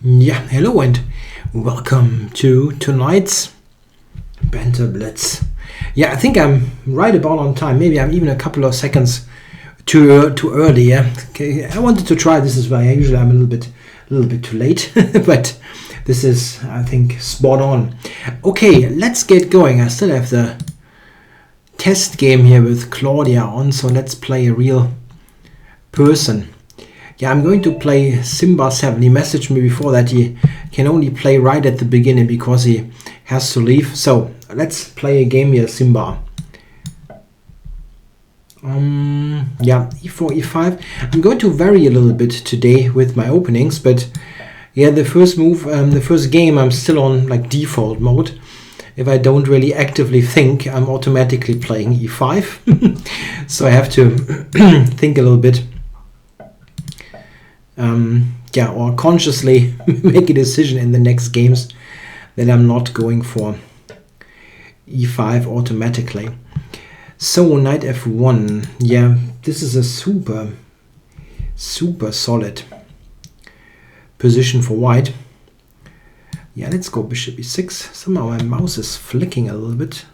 Yeah, hello and welcome to tonight's Banter Blitz. Yeah, I think I'm right about on time. Maybe I'm even a couple of seconds too early. Yeah, okay. I wanted to try this as well. Usually I'm a little bit too late, but this is, I think, spot on. Okay, let's get going. I still have the test game here with Claudia on, so let's play a real person. Yeah, I'm going to play Simba 7. He messaged me before that he can only play right at the beginning because he has to leave. So let's play a game here, Simba. Yeah, e4, e5. I'm going to vary a little bit today with my openings, but yeah, the first move, the first game, I'm still on like default mode. If I don't really actively think, I'm automatically playing e5. So I have to think a little bit. Yeah, or consciously make a decision in the next games that I'm not going for e5 automatically. So knight f1, yeah, this is a super solid position for white. Yeah, let's go bishop e6. Somehow my mouse is flicking a little bit.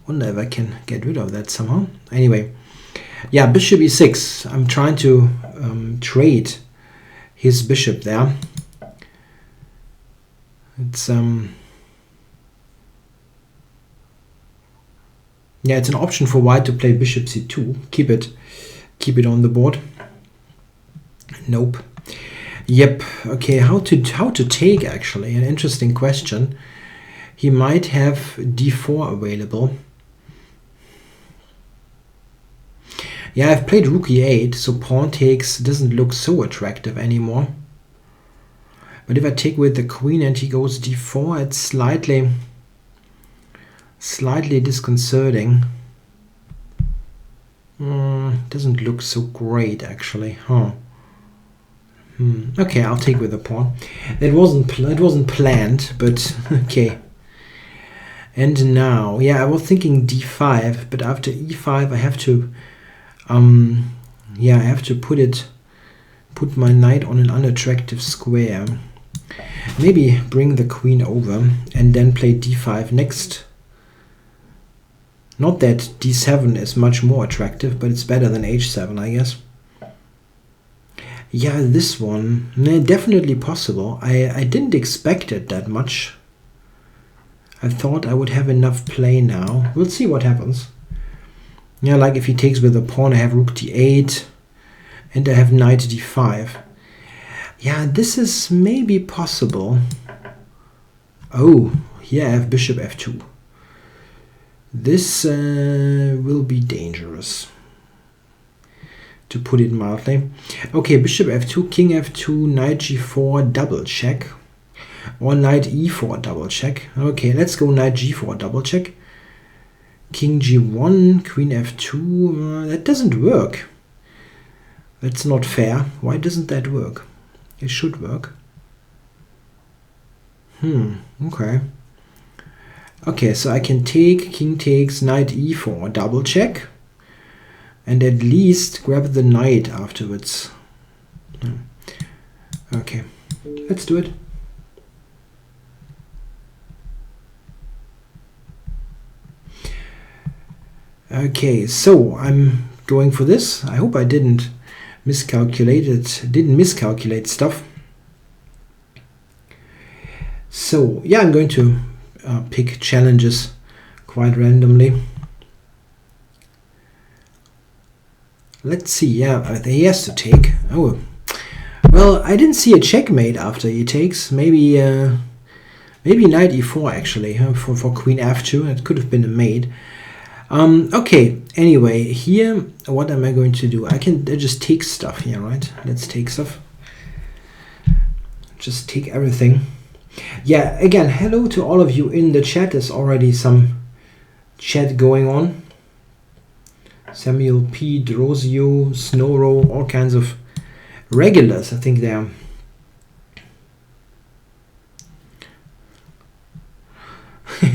Wonder if I can get rid of that somehow. Anyway, yeah, bishop e6. I'm trying to trade his bishop there. It's yeah, it's an option for white to play bishop c2. Keep it on the board. Nope. Yep. Okay, how to take, actually, an interesting question. He might have d4 available. Yeah, I've played rook e8, so pawn takes doesn't look so attractive anymore. But if I take with the queen and he goes d4, it's slightly disconcerting. Doesn't look so great, actually, huh? Okay, I'll take with the pawn. It wasn't planned, but okay. And now, yeah, I was thinking d5, but after e5 I have to yeah, I have to put my knight on an unattractive square. Maybe bring the queen over and then play d5 next. Not that d7 is much more attractive, but it's better than h7, I guess. Yeah, this one, definitely possible. I didn't expect it that much. I thought I would have enough play now. We'll see what happens. Yeah, like if he takes with a pawn, I have rook d8 and I have knight d5. Yeah, this is maybe possible. Oh, here I have bishop f2. This will be dangerous, to put it mildly. Okay, bishop f2, king f2, knight g4, double check. Or knight e4, double check. Okay, let's go knight g4, double check. King g1, queen f2, that doesn't work. That's not fair. Why doesn't that work? It should work. Okay. Okay, so I can take, king takes, knight e4, double check. And at least grab the knight afterwards. Okay, let's do it. Okay, so I'm going for this. I hope I didn't miscalculate stuff. So yeah, I'm going to pick challenges quite randomly. Let's see. Yeah, he has to take. Oh, well, I didn't see a checkmate after he takes. Maybe knight e4 actually for queen f2. It could have been a mate. Okay, anyway, here, what am I going to do? I can just take stuff here, right? Let's take stuff. Just take everything. Yeah, again, hello to all of you in the chat. There's already some chat going on. Samuel P, Drosio, Snowro, all kinds of regulars, I think they are.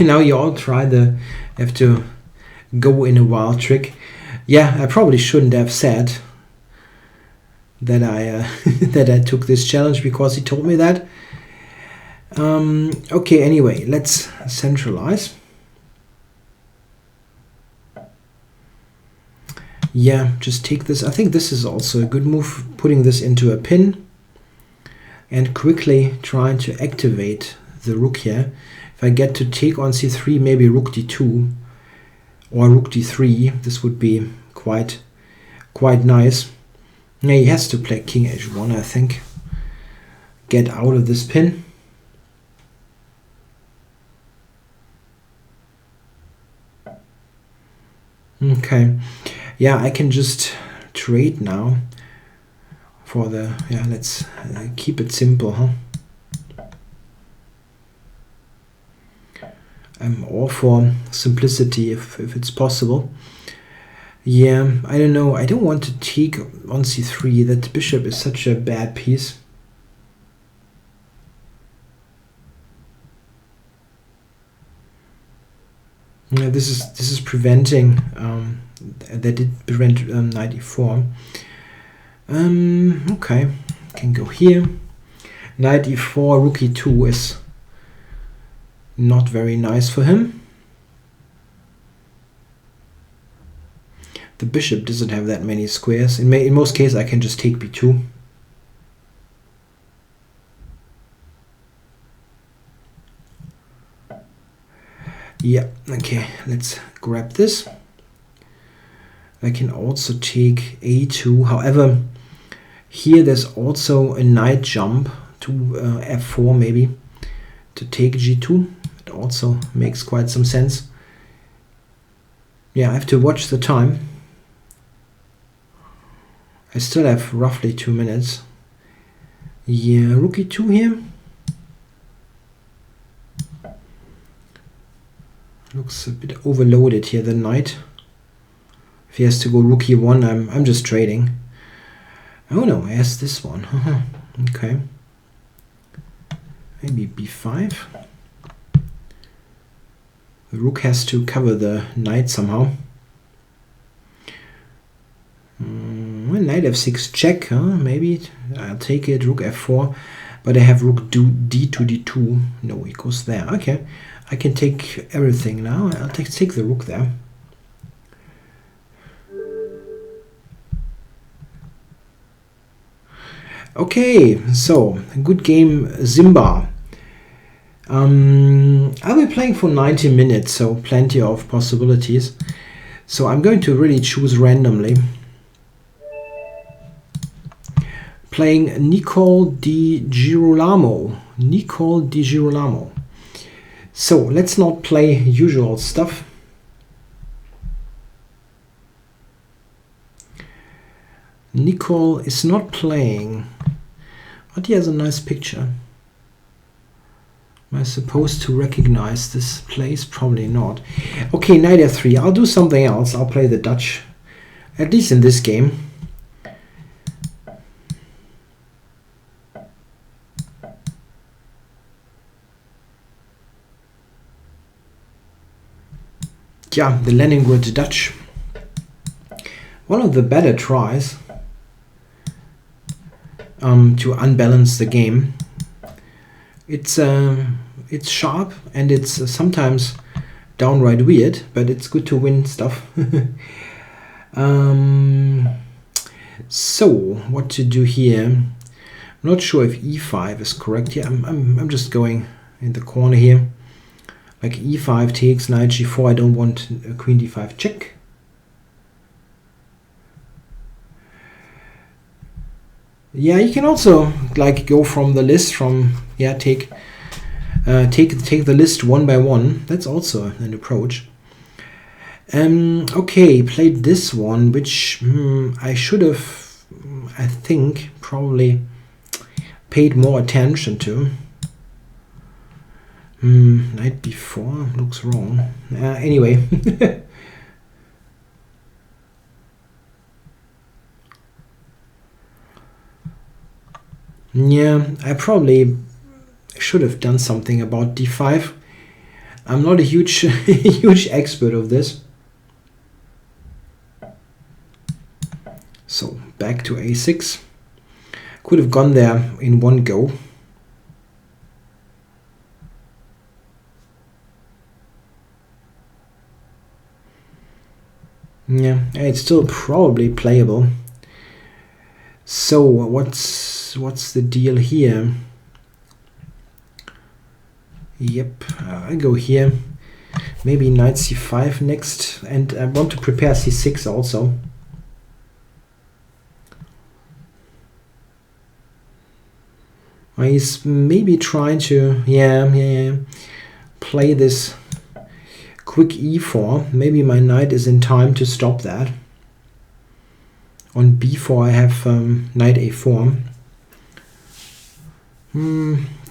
Now you all have to go in a wild trick. Yeah, I probably shouldn't have said that I that I took this challenge because he told me that. Okay, anyway, let's centralize. Yeah, just take this. I think this is also a good move, putting this into a pin and quickly trying to activate the rook here. If I get to take on c3, maybe rook d2 or rook d3, this would be quite nice. Yeah, he has to play king h1, I think. Get out of this pin. Okay, yeah, I can just trade now for the, yeah, let's keep it simple, huh? I'm all for simplicity if it's possible. Yeah, I don't know, I don't want to take on c3, that bishop is such a bad piece. Yeah, this is preventing, that did prevent knight e4. Okay, can go here. Knight e4, rook e2 is not very nice for him. The bishop doesn't have that many squares. In most cases, I can just take b2. Yeah, okay, let's grab this. I can also take a2. However, here there's also a knight jump to f4 maybe to take g2. It also makes quite some sense. Yeah, I have to watch the time. I still have roughly 2 minutes. Yeah, rook e2 here. Looks a bit overloaded here, the knight. If he has to go rook e1, I'm just trading. Oh no, he has this one. Okay. Maybe b5. The rook has to cover the knight somehow. Knight f6 check, huh? Maybe I'll take it, rook f4, but I have rook d to d2. No, he goes there. Okay, I can take everything now. I'll take the rook there. Okay, so good game, Zimba. I'll be playing for 90 minutes, so plenty of possibilities. So I'm going to really choose randomly. Playing Nicole Di Girolamo. Nicole Di Girolamo. So let's not play usual stuff. Nicole is not playing, but he has a nice picture. Am I supposed to recognize this place? Probably not. Okay, knight f3. I'll do something else. I'll play the Dutch, at least in this game. Yeah, the Leningrad Dutch. One of the better tries to unbalance the game. It's sharp and it's sometimes downright weird, but it's good to win stuff. So what to do here? I'm not sure if e5 is correct here. I'm just going in the corner here. Like e5 takes, knight g4. I don't want queen d5 check. Yeah, you can also like go from the list from take the list one by one. That's also an approach. Okay, played this one, which I should have, I think, probably paid more attention to. Knight b4 looks wrong. Anyway. Yeah, I probably should have done something about d5. I'm not a huge huge expert of this. So back to a6. Could have gone there in one go. Yeah, it's still probably playable. So what's the deal here? Yep, I go here. Maybe knight c5 next, and I want to prepare c6 also. He's maybe trying to play this quick e4. Maybe my knight is in time to stop that. On b4 I have knight a4.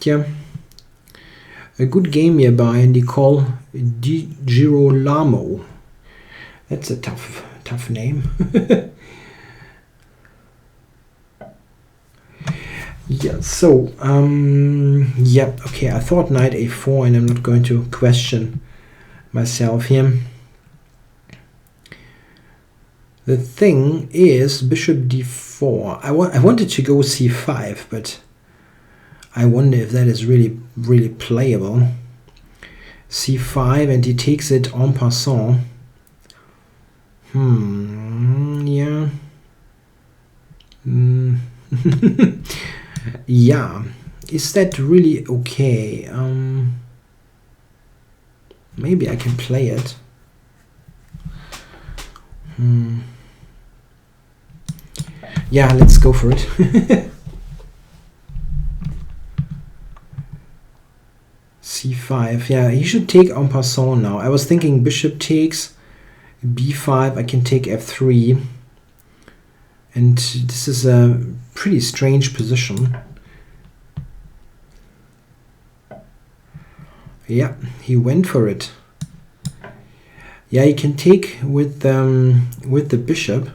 Yeah, a good game here by Nicole Di Girolamo. That's a tough name. Yeah, so yeah, okay, I thought knight a4, and I'm not going to question myself here. The thing is bishop d4. I wanted to go c5, but I wonder if that is really playable. c5, and he takes it en passant. Yeah. Yeah, is that really okay? Maybe I can play it. Yeah, let's go for it. c5. Yeah, he should take en passant now. I was thinking bishop takes, b5, I can take f3. And this is a pretty strange position. Yeah, he went for it. Yeah, he can take with the bishop,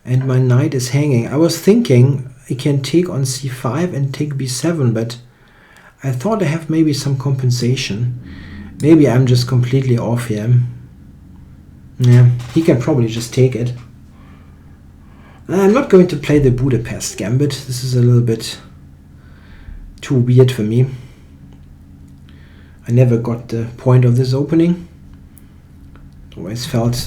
and my knight is hanging. I was thinking he can take on c5 and take b7, but I thought I have maybe some compensation. Maybe I'm just completely off here. Yeah, he can probably just take it. I'm not going to play the Budapest Gambit. This is a little bit too weird for me. I never got the point of this opening. Always felt,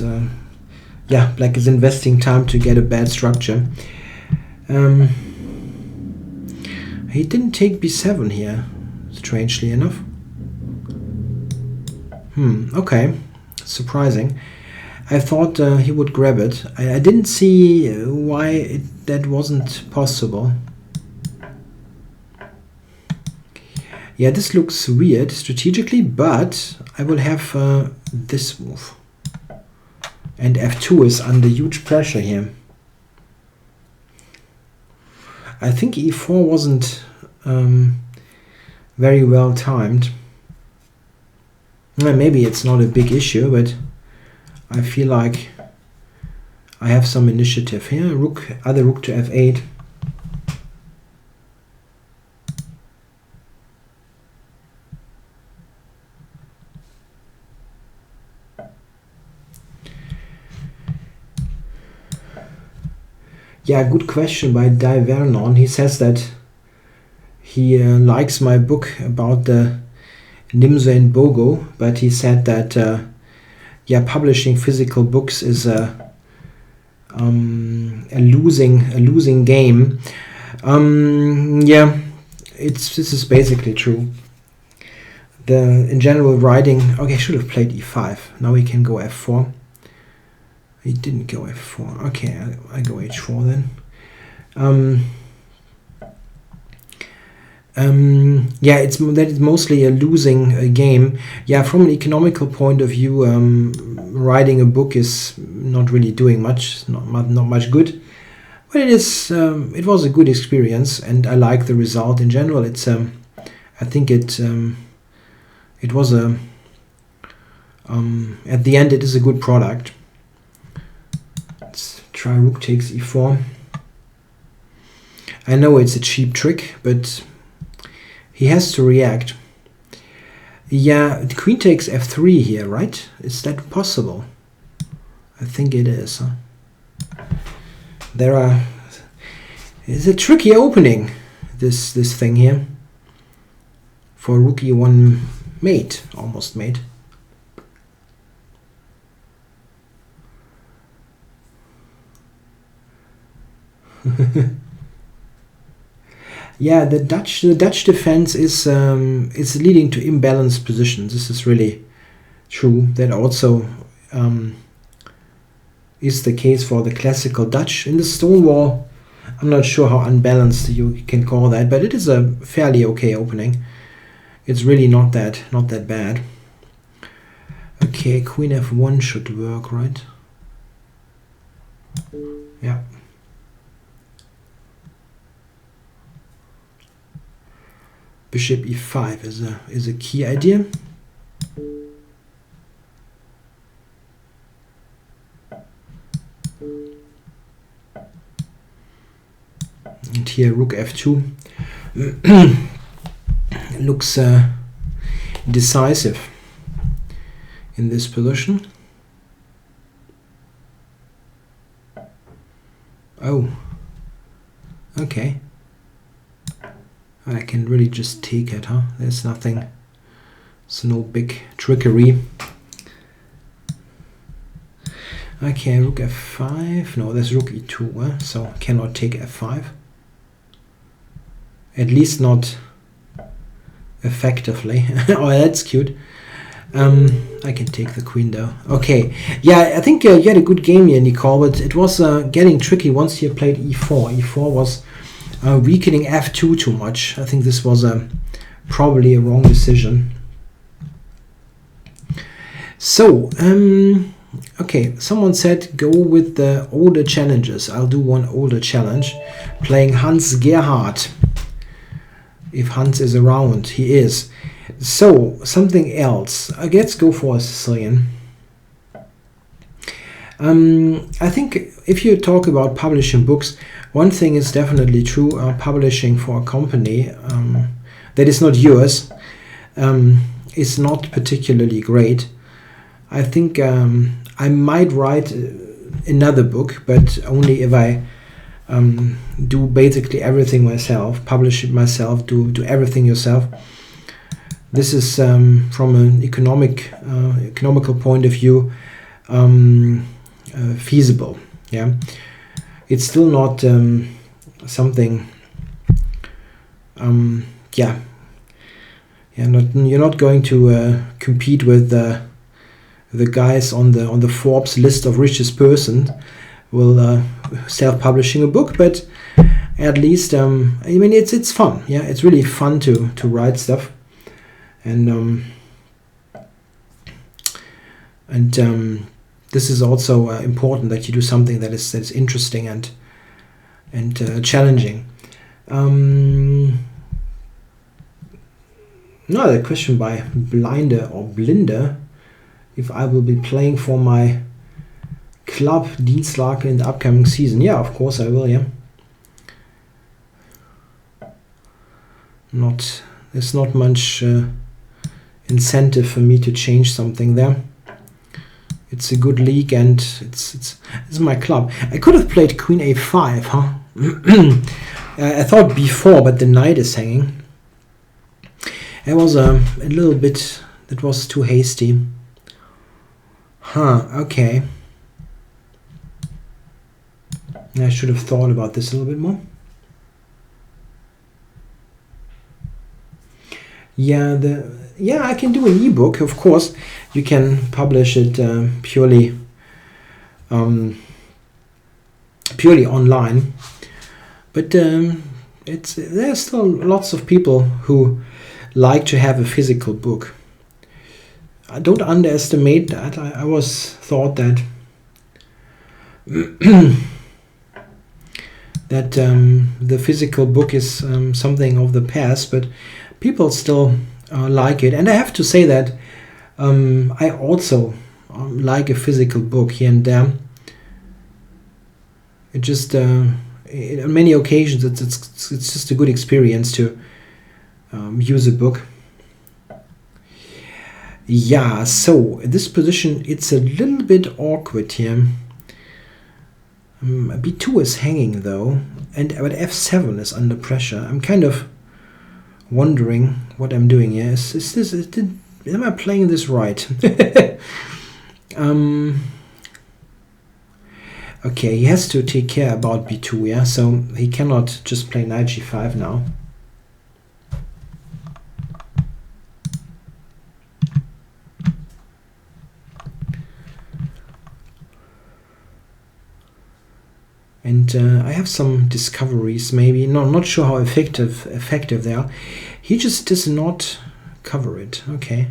yeah, like it's investing time to get a bad structure. He didn't take b7 here, strangely enough. Okay, surprising. I thought he would grab it. I didn't see why that wasn't possible. Yeah, this looks weird strategically, but I will have this move. And f2 is under huge pressure here. I think e4 wasn't very well timed. Maybe it's not a big issue, but I feel like I have some initiative here. Other rook to f8. Yeah, good question by Di Vernon. He says that he likes my book about the Nimzo and Bogo, but he said that yeah, publishing physical books is a losing game. Yeah, this is basically true. In general writing. Okay, I should have played e5. Now we can go f4. He didn't go f4. Okay, I go h4 then. Yeah, that is mostly a losing game. Yeah, from an economical point of view, writing a book is not really doing much, not much good. But it is. It was a good experience, and I like the result in general. It's. I think it. It was a. At the end, it is a good product. Let's try rook takes e4. I know it's a cheap trick, but he has to react. Yeah, queen takes f3 here, right? Is that possible? I think it is. Huh? It's a tricky opening, this thing here. For rook e1 mate, almost mate. Yeah, the Dutch defense is leading to imbalanced positions. This is really true. That also is the case for the classical Dutch. In the Stonewall, I'm not sure how unbalanced you can call that, but it is a fairly okay opening. It's really not that bad. Okay, Queen F1 should work, right? Yeah. Bishop E5 is a key idea. And here Rook F2 looks decisive in this position. Oh, okay. I can really just take it, huh? There's nothing, it's no big trickery. Okay, Rook F5. No, there's Rook E2, so cannot take F5. At least not effectively. Oh, that's cute. I can take the queen though. Okay, yeah, I think you had a good game here, Nicole, but it was getting tricky once you played E4. E4 was weakening F2 too much. I think this was probably a wrong decision. So, okay, someone said go with the older challenges. I'll do one older challenge, playing Hans Gerhardt. If Hans is around, he is. So, something else. Let's go for a Sicilian. I think if you talk about publishing books, one thing is definitely true. Publishing for a company that is not yours is not particularly great. I think I might write another book, but only if I do basically everything myself, publish it myself, do everything yourself. This is from an economical point of view feasible. Yeah, it's still not something. Yeah, you're not going to compete with the guys on the Forbes list of richest person will self-publishing a book, but at least I mean it's fun. Yeah, it's really fun to write stuff, and this is also important that you do something that is interesting and challenging. Another question by Blinder or Blinder: if I will be playing for my club Dienstlaken in the upcoming season. Yeah, of course I will. Yeah. There's not much incentive for me to change something there. It's a good league and it's my club. I could have played Queen A5, huh? I thought B4, but the knight is hanging. It was a little bit. That was too hasty. Huh. Okay. I should have thought about this a little bit more. Yeah, I can do an ebook, of course. You can publish it purely online, but there's still lots of people who like to have a physical book. I don't underestimate that. I was thought that that the physical book is something of the past, but people still like it. And I have to say that I also like a physical book here and there. It just on many occasions it's just a good experience to use a book. Yeah, so this position, it's a little bit awkward here. B2 is hanging though, but F7 is under pressure. I'm kind of wondering what I'm doing here. Am I playing this right? Okay, he has to take care about b2, yeah, so he cannot just play knight g5 now. And I have some discoveries, maybe. No, I'm not sure how effective they are. He just does not cover it. Okay.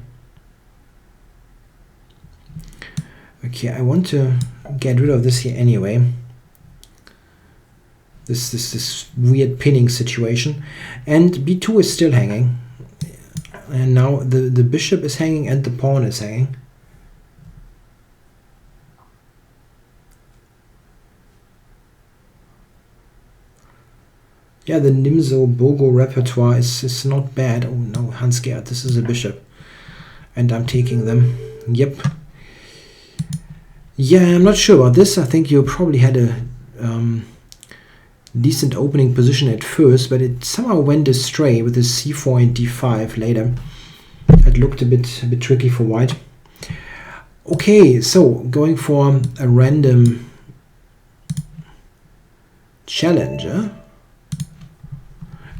Okay, I want to get rid of this here anyway. This weird pinning situation. And b2 is still hanging. And now the bishop is hanging and the pawn is hanging. Yeah, the Nimzo Bogo repertoire is not bad. Oh no, I'm scared. This is a bishop. And I'm taking them. Yep. Yeah, I'm not sure about this. I think you probably had a decent opening position at first, but it somehow went astray with the c4 and d5 later. It looked a bit tricky for white. Okay, so going for a random challenger.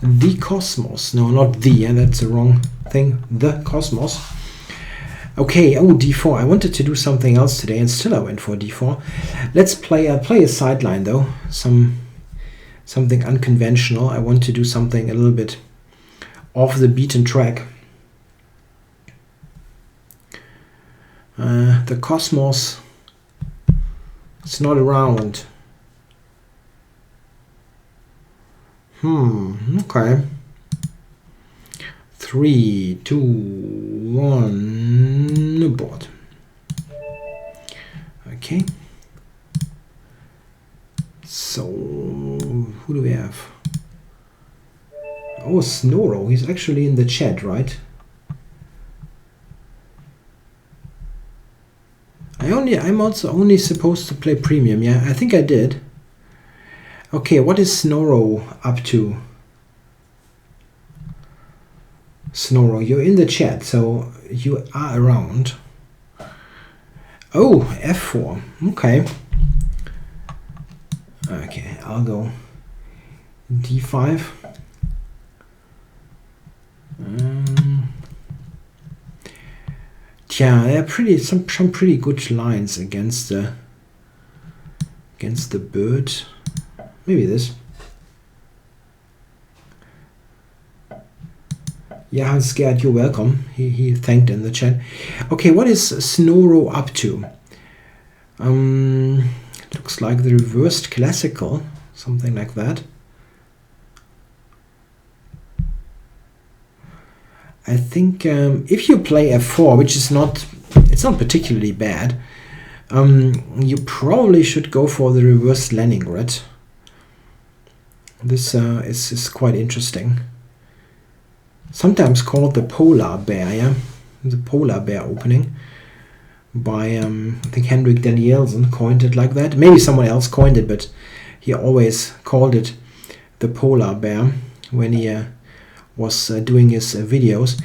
The Cosmos. No, not the, yeah, that's the wrong thing. The Cosmos. Okay, oh, d4. I wanted to do something else today, and still I went for d4. Let's play a sideline, though. Something unconventional. I want to do something a little bit off the beaten track. The Cosmos is not around. Okay. 3, 2, 1, board. Okay. So, who do we have? Oh, Snoro. He's actually in the chat, right? I'm also only supposed to play premium. Yeah, I think I did. Okay, what is Snoro up to? Snoro, you're in the chat, so you are around. Oh, f4. Okay. Okay, I'll go d5. Yeah, there are some pretty good lines against the bird. Maybe this. Yeah, I'm scared. You're welcome. He thanked in the chat. Okay, what is Snoro up to? Looks like the reversed classical, something like that. I think if you play f4, which is not particularly bad, you probably should go for the reversed Leningrad. This is quite interesting. Sometimes called the polar bear, yeah, the polar bear opening by I think Henrik Danielsen coined it like that. Maybe someone else coined it, but he always called it the polar bear when he was doing his videos.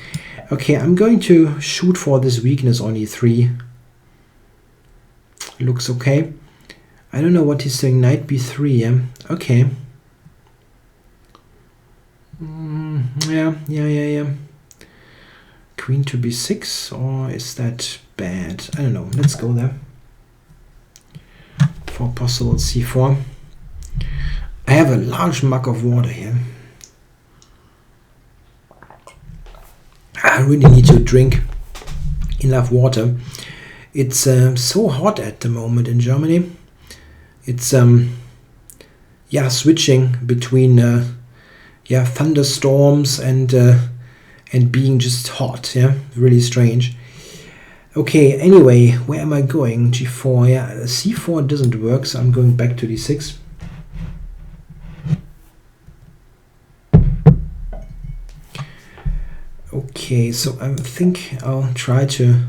Okay, I'm going to shoot for this weakness on e3. Looks okay. I don't know what he's saying. Knight b3. Yeah. Okay. Yeah. Queen to b6, or is that bad? I don't know. Let's go there for possible c4. I have a large mug of water here. I really need to drink enough water. It's so hot at the moment in Germany. It's yeah, switching between thunderstorms and being just hot. Yeah, really strange. Okay, anyway, where am I going? g4. Yeah, c4 doesn't work, so I'm going back to d6. Okay, so I think I'll try to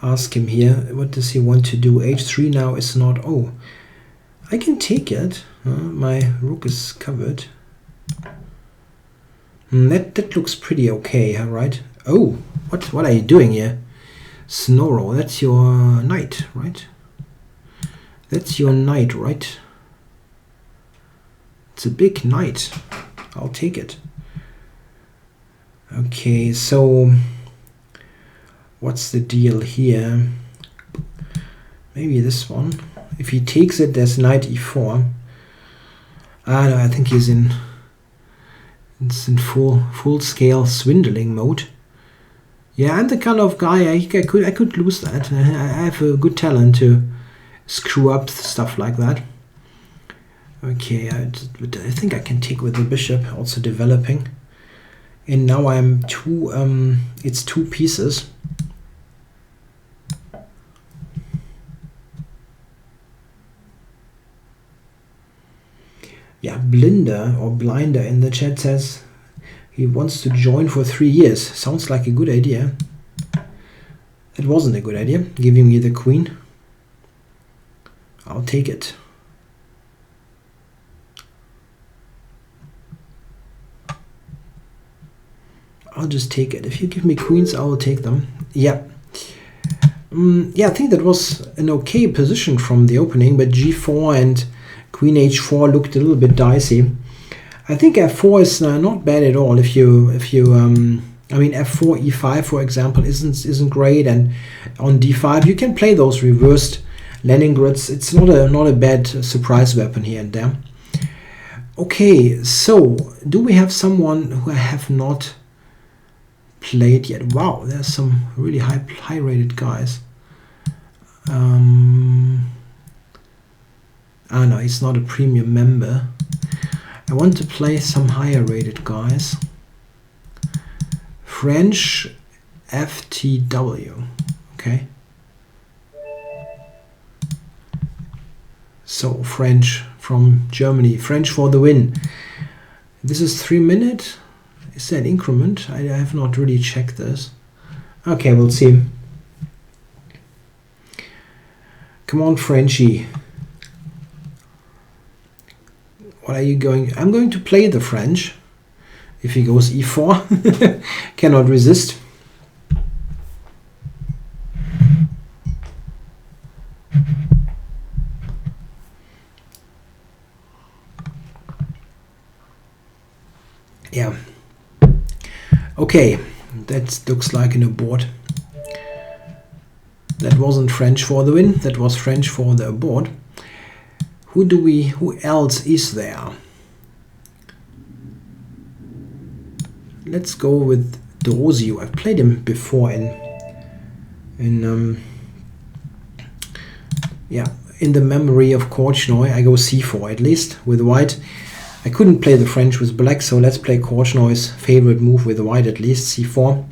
ask him here. What does he want to do? h3 now is not... Oh, I can take it. My rook is covered. That looks pretty okay, right? Oh, what are you doing here? Snoro, that's your knight, right? That's your knight, right? It's a big knight. I'll take it. Okay, so what's the deal here? Maybe this one. If he takes it, there's knight e4. Ah, no, I think he's in. It's in full scale swindling mode. Yeah, I'm the kind of guy I could lose that. I have a good talent to screw up stuff like that. Okay, I think I can take with the bishop, also developing. And now I'm it's 2 pieces. Yeah, Blinder in the chat says he wants to join for 3 years. Sounds like a good idea. It wasn't a good idea, giving me the queen. I'll take it. I'll just take it. If you give me queens, I will take them. Yeah. Yeah, I think that was an okay position from the opening, but g4 and queen h4 looked a little bit dicey. I think f4 is not bad at all. If you I mean, f4 e5 for example isn't great, and on d5 you can play those reversed Leningrads. It's not a bad surprise weapon here and there. Okay, so do we have someone who I have not played yet? Wow, there's some really high rated guys. Ah no, he's not a premium member. I want to play some higher rated guys. French FTW. Okay. So French from Germany. French for the win. This is 3 minutes. Is that an increment? I have not really checked this. Okay, we'll see. Come on, Frenchie. What are you going? I'm going to play the French. If he goes e4, cannot resist. Yeah. Okay, that looks like an abort. That wasn't French for the win. That was French for the abort. Who else is there? Let's go with Drozio. I've played him before in the memory of Korchnoi. I go c4 at least with white. I couldn't play the French with black, so let's play Korchnoi's favorite move with white at least, c4.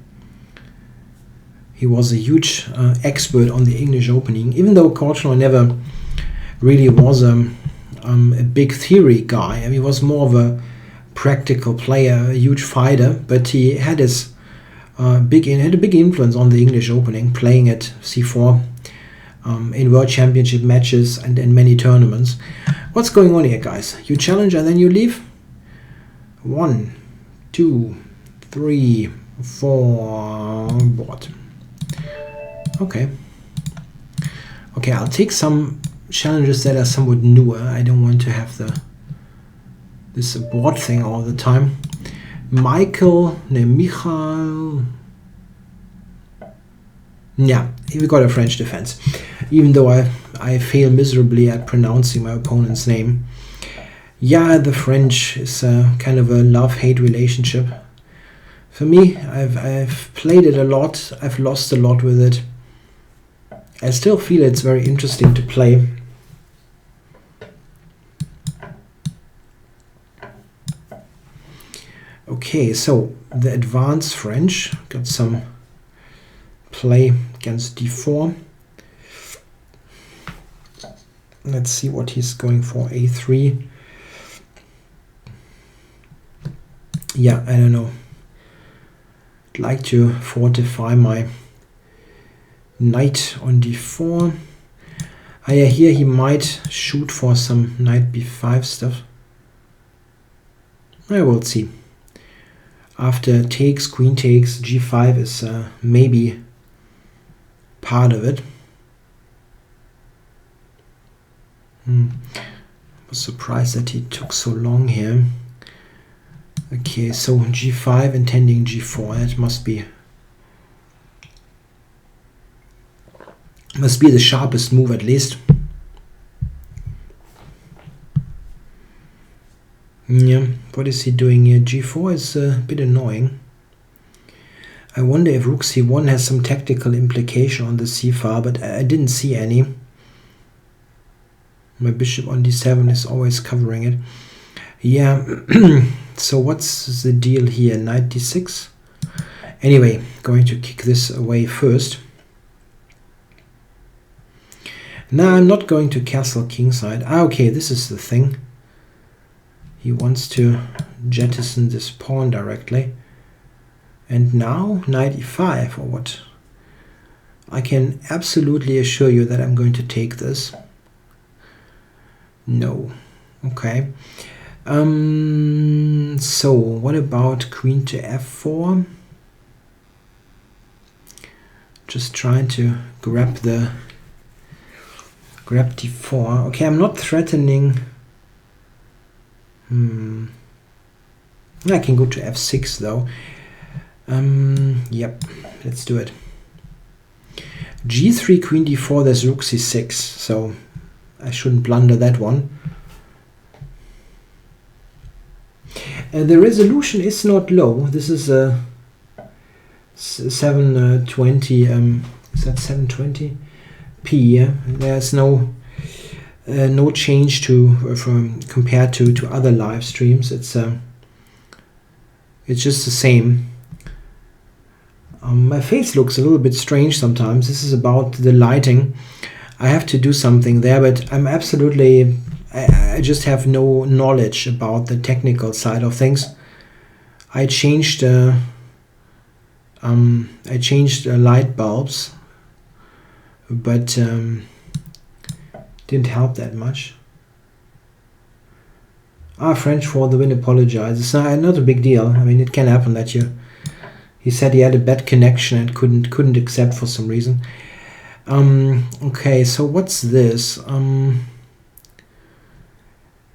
He was a huge expert on the English opening, even though Korchnoi never really was a big theory guy. I mean, he was more of a practical player, a huge fighter, but he had his big influence on the English opening, playing at c4 in World Championship matches and in many tournaments. What's going on here, guys? You challenge and then you leave? 1, 2, 3, 4, board. Okay. Okay, I'll take some challenges that are somewhat newer. I don't want to have this board thing all the time. Michael. Yeah, we got a French defense. Even though I fail miserably at pronouncing my opponent's name. Yeah, the French is kind of a love-hate relationship. For me, I've played it a lot. I've lost a lot with it. I still feel it's very interesting to play. Okay, so the advanced French got some play against d4. Let's see what he's going for. a3. Yeah, I don't know. I'd like to fortify my knight on d4. Yeah, here he might shoot for some knight b5 stuff. I will see. After takes, queen takes, g5 is maybe part of it. was surprised that he took so long here. Okay, so g5 intending g4. That must be the sharpest move at least. Yeah, what is he doing here? g4 is a bit annoying. I wonder if rook c1 has some tactical implication on the c-file, but I didn't see any. My bishop on d7 is always covering it. Yeah, so what's the deal here? Knight d6? Anyway, going to kick this away first. Now I'm not going to castle kingside. Okay, this is the thing. He wants to jettison this pawn directly. And now knight e5 or what? I can absolutely assure you that I'm going to take this. No. Okay. So what about queen to f4? Just trying to grab d4. Okay, I'm not threatening. I can go to f6 though. Yep, let's do it. g3, queen d4, there's rook c6, so I shouldn't blunder that one. The resolution is not low. This is a 720. Is that 720p? Yeah? There's no change from compared to other live streams. It's just the same. My face looks a little bit strange sometimes. This is about the lighting. I have to do something there, but I'm absolutely. I just have no knowledge about the technical side of things. I changed light bulbs, but didn't help that much. French for the win apologizes. It's not a big deal. I mean, it can happen that you. He said he had a bad connection and couldn't accept for some reason. Okay, so what's this?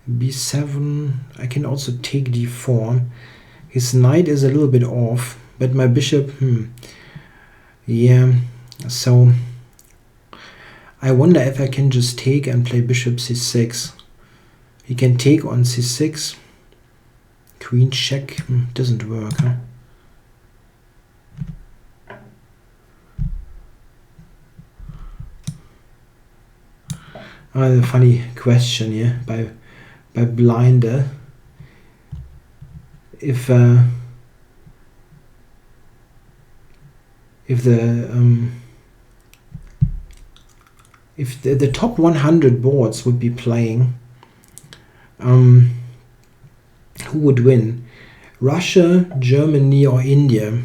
b7. I can also take d4. His knight is a little bit off, but my bishop. Yeah. So I wonder if I can just take and play bishop c6. He can take on c6. Queen check. Doesn't work, huh? A funny question here by Blinder. If the top 100 boards would be playing, who would win? Russia, Germany, or India?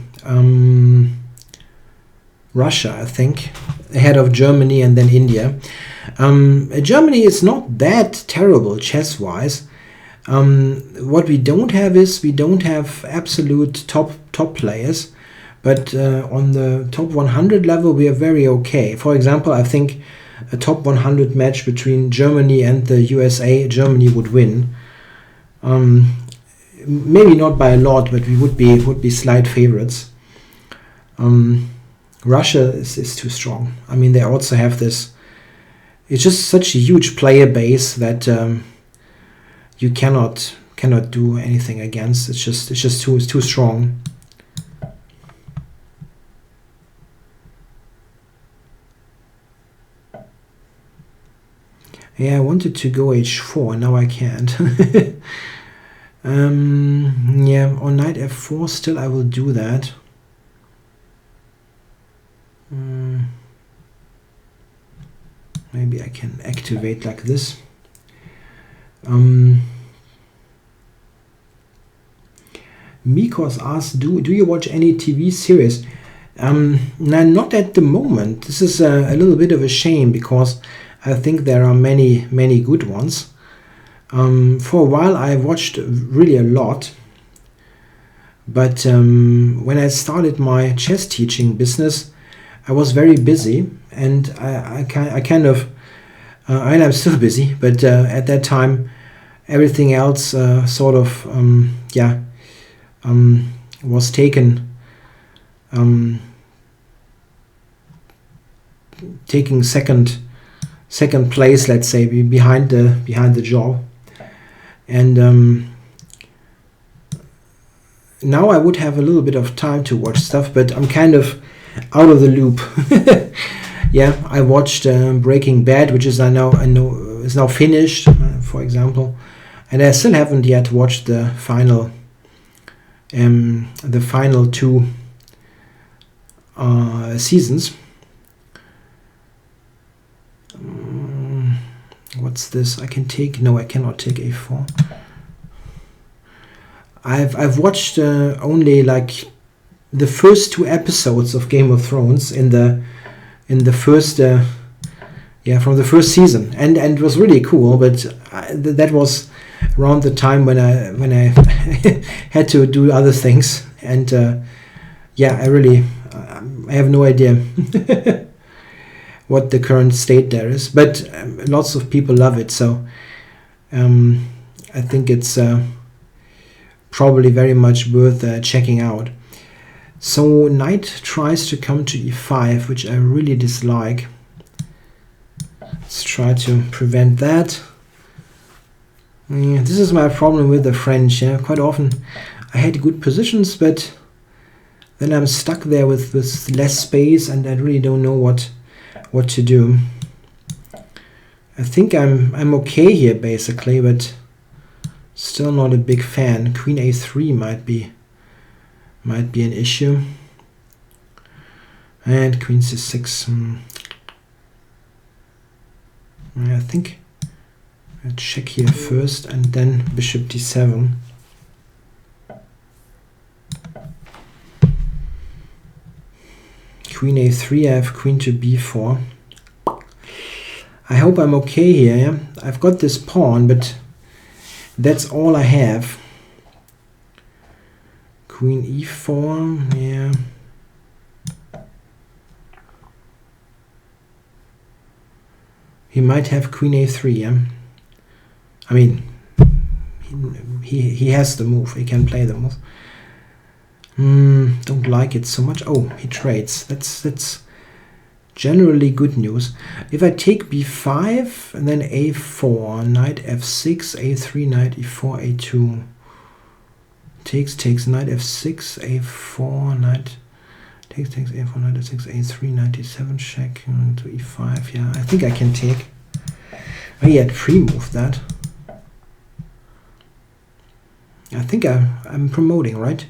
Russia, I think, ahead of Germany and then India. Germany is not that terrible chess-wise. What we don't have is we don't have absolute top players, but on the top 100 level we are very okay. For example, I think a top 100 match between Germany and the USA, Germany would win. Maybe not by a lot, but we would be slight favorites. Russia is too strong. I mean, they also have this. It's just such a huge player base that you cannot do anything against. It's just too strong. Yeah, I wanted to go h4, now I can't. Yeah, on knight f4 still I will do that. Maybe I can activate like this. Mikos asks, do you watch any TV series? No, not at the moment. This is a little bit of a shame because I think there are many good ones. For a while I watched really a lot, but when I started my chess teaching business, I was very busy, and I kind of And I'm still busy, but at that time everything else sort of was taken taking second place, let's say, behind the job. And now I would have a little bit of time to watch stuff, but I'm kind of out of the loop. Yeah, I watched Breaking Bad, which is I know is now finished, for example, and I still haven't yet watched the final 2 seasons. What's this? I cannot take A4. I've watched only like the first 2 episodes of Game of Thrones in the first from the first season, and it was really cool, but that was around the time when I had to do other things, and I have no idea what the current state there is, but lots of people love it, so I think it's probably very much worth checking out. So knight tries to come to e5, which I really dislike. Let's try to prevent that. Yeah, this is my problem with the French. Yeah? Quite often I had good positions, but then I'm stuck there with less space, and I really don't know what to do. I think I'm okay here basically, but still not a big fan. Queen a3 might be an issue, and Queen c6. I think I'll check here first, and then Bishop d7. Queen a3. I have Queen to b4. I hope I'm okay here. Yeah? I've got this pawn, but that's all I have. Queen e4, yeah. He might have Queen a3, yeah. I mean, he has the move. He can play the move. Don't like it so much. Oh, he trades. That's generally good news. If I take b5 and then a4, knight f6, a3, knight e4, a2. Takes, knight f6, a4, knight takes, a4, knight f6, a3, knight e7, check to e5. Yeah, I think I can take. Oh, he had pre-moved that. I think I'm promoting, right?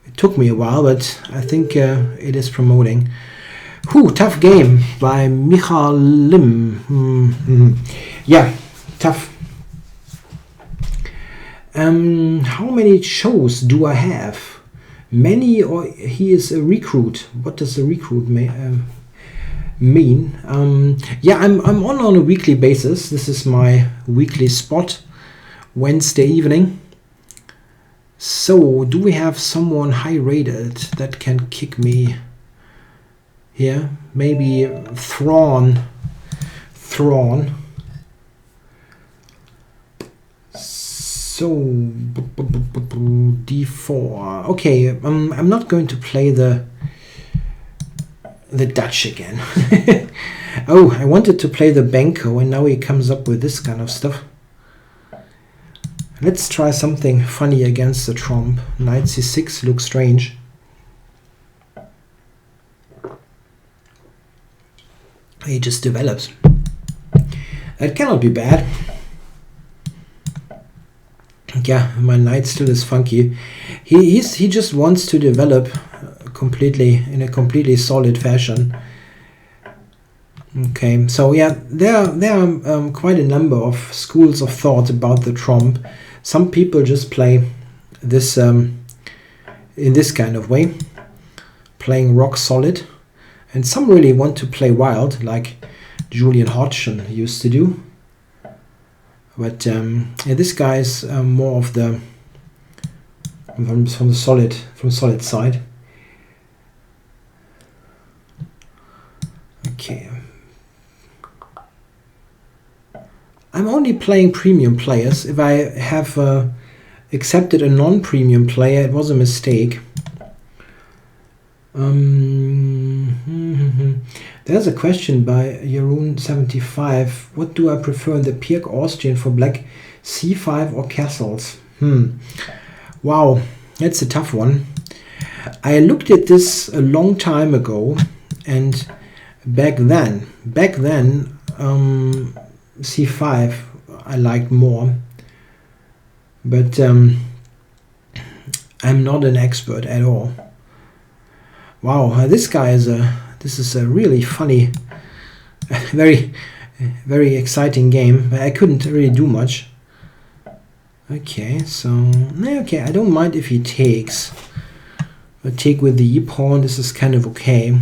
It took me a while, but I think it is promoting. Whew, tough game by Michael Lim. Yeah, tough. How many shows do I have? Many, or he is a recruit? What does a recruit mean? Yeah, I'm on a weekly basis. This is my weekly spot, Wednesday evening. So, do we have someone high rated that can kick me here? Maybe Thrawn. So d4. Okay, I'm not going to play the Dutch again. Oh, I wanted to play the Benko, and now he comes up with this kind of stuff. Let's try something funny against the trump. Knight c6 looks strange. He just develops. That cannot be bad. Yeah, my knight still is funky. He just wants to develop in a completely solid fashion. Okay, so yeah, there are quite a number of schools of thought about the trump. Some people just play this in this kind of way, playing rock solid, and some really want to play wild, like Julian Hodgson used to do. But yeah, this guy is more of the from solid side. Okay. I'm only playing premium players. If I have accepted a non-premium player, it was a mistake. There's a question by Jeroen75. What do I prefer in the Pirc Austrian for black, c5 or castles? Wow, that's a tough one. I looked at this a long time ago, and back then c5 I liked more, but I'm not an expert at all. Wow, this is a really funny, very exciting game, but I couldn't really do much. Okay, so okay, I don't mind if he takes. But take with the e-pawn, this is kind of okay.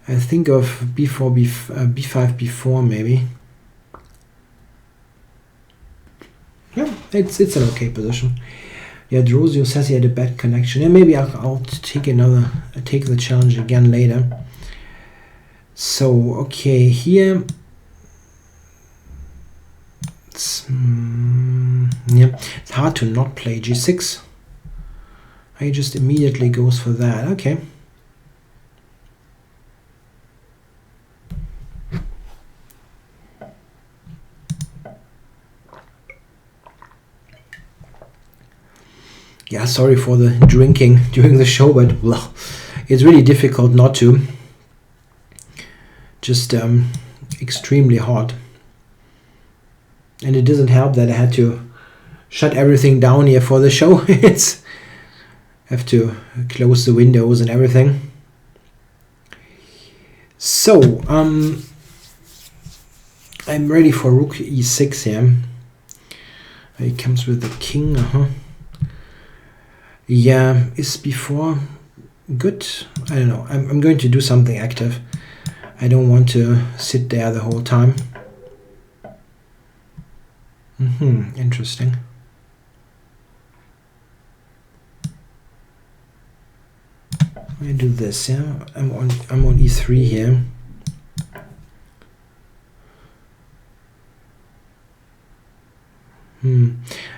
I think of b4, b5, b4 maybe. Yeah, it's an okay position. Yeah, Drosio says he had a bad connection. Yeah, maybe I'll take the challenge again later. So okay, here it's hard to not play g6. He just immediately goes for that. Okay. Yeah, sorry for the drinking during the show, but well, it's really difficult not to. Just extremely hot. And it doesn't help that I had to shut everything down here for the show. Have to close the windows and everything. So I'm ready for rook e6 here. He comes with the king. Yeah, is before good? I don't know. I'm going to do something active. I don't want to sit there the whole time. Interesting. I do this, yeah. I'm on e3 here.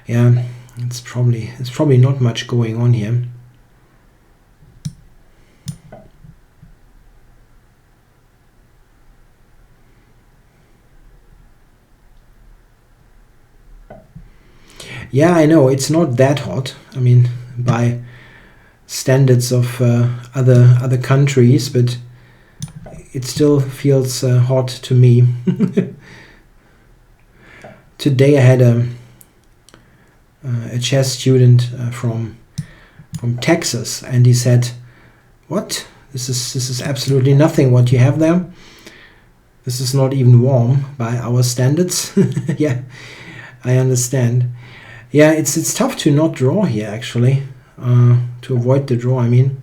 Yeah, it's probably not much going on here. Yeah, I know it's not that hot. I mean, by standards of other countries, but it still feels hot to me. Today I had a chess student from Texas, and he said, "What? This is absolutely nothing what you have there. This is not even warm by our standards." Yeah, I understand. Yeah, it's tough to not draw here actually. To avoid the draw, I mean.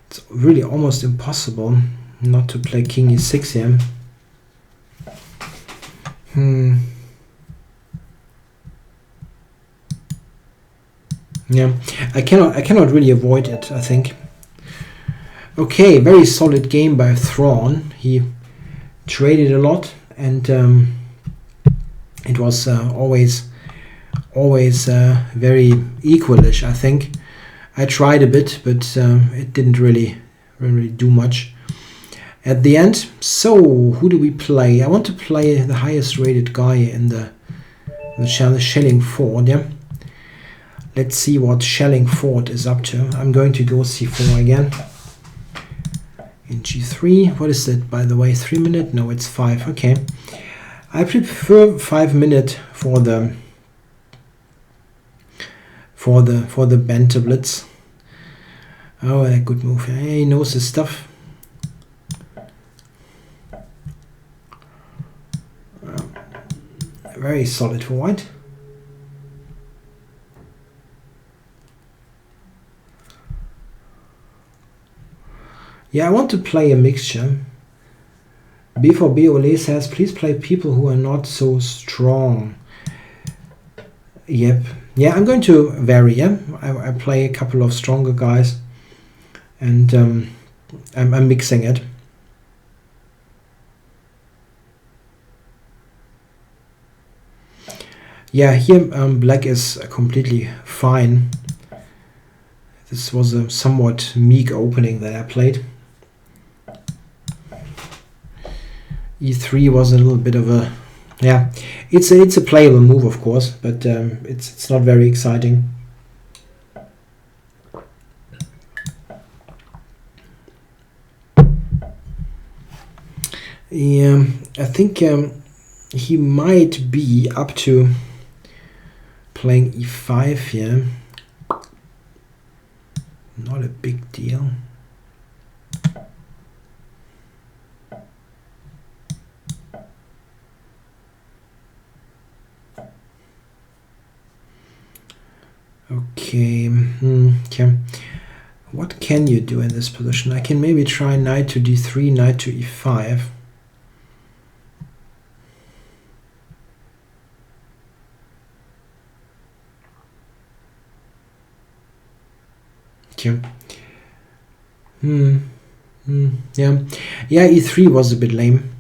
It's really almost impossible not to play king e6 here. Yeah, I cannot really avoid it, I think. Okay, very solid game by Thrawn. He traded a lot, and it was always very equalish, I think. I tried a bit, but it didn't really do much at the end. So who do we play? I want to play the highest rated guy in the Schellingford. Yeah, let's see what Schellingford is up to. I'm going to go c4 again. In g3, what is that, by the way? 3 minute? No, it's 5. Okay, I prefer 5 minute for the Banter Blitz. Oh, a good move. He knows his stuff. Very solid for white. Yeah, I want to play a mixture. B4B Ole says, please play people who are not so strong. Yep. Yeah, I'm going to vary. Yeah, I play a couple of stronger guys, and I'm mixing it. Yeah, here black is completely fine. This was a somewhat meek opening that I played. E3 was a little bit of a, yeah, it's a playable move, of course, but it's not very exciting. Yeah, I think he might be up to playing E5 here. Not a big deal. Okay, okay. What can you do in this position? I can maybe try knight to d3, knight to e5. Okay. Yeah, e3 was a bit lame.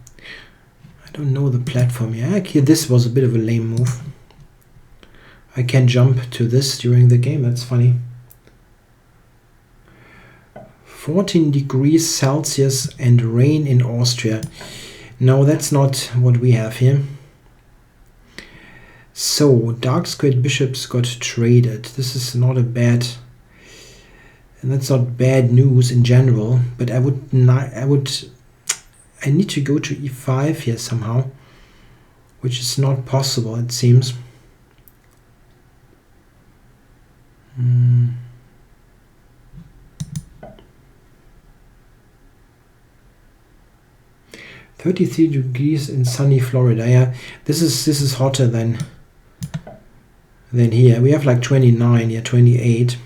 I don't know the platform. Yeah, okay, this was a bit of a lame move. I can jump to this during the game. That's funny. 14 degrees Celsius and rain in Austria. No, that's not what we have here. So, dark squared bishops got traded. This is not a bad, and that's not bad news in general, but I need to go to e5 here somehow, which is not possible, it seems. 33 degrees in sunny Florida. Yeah, this is hotter than here. We have like 29, yeah, 28.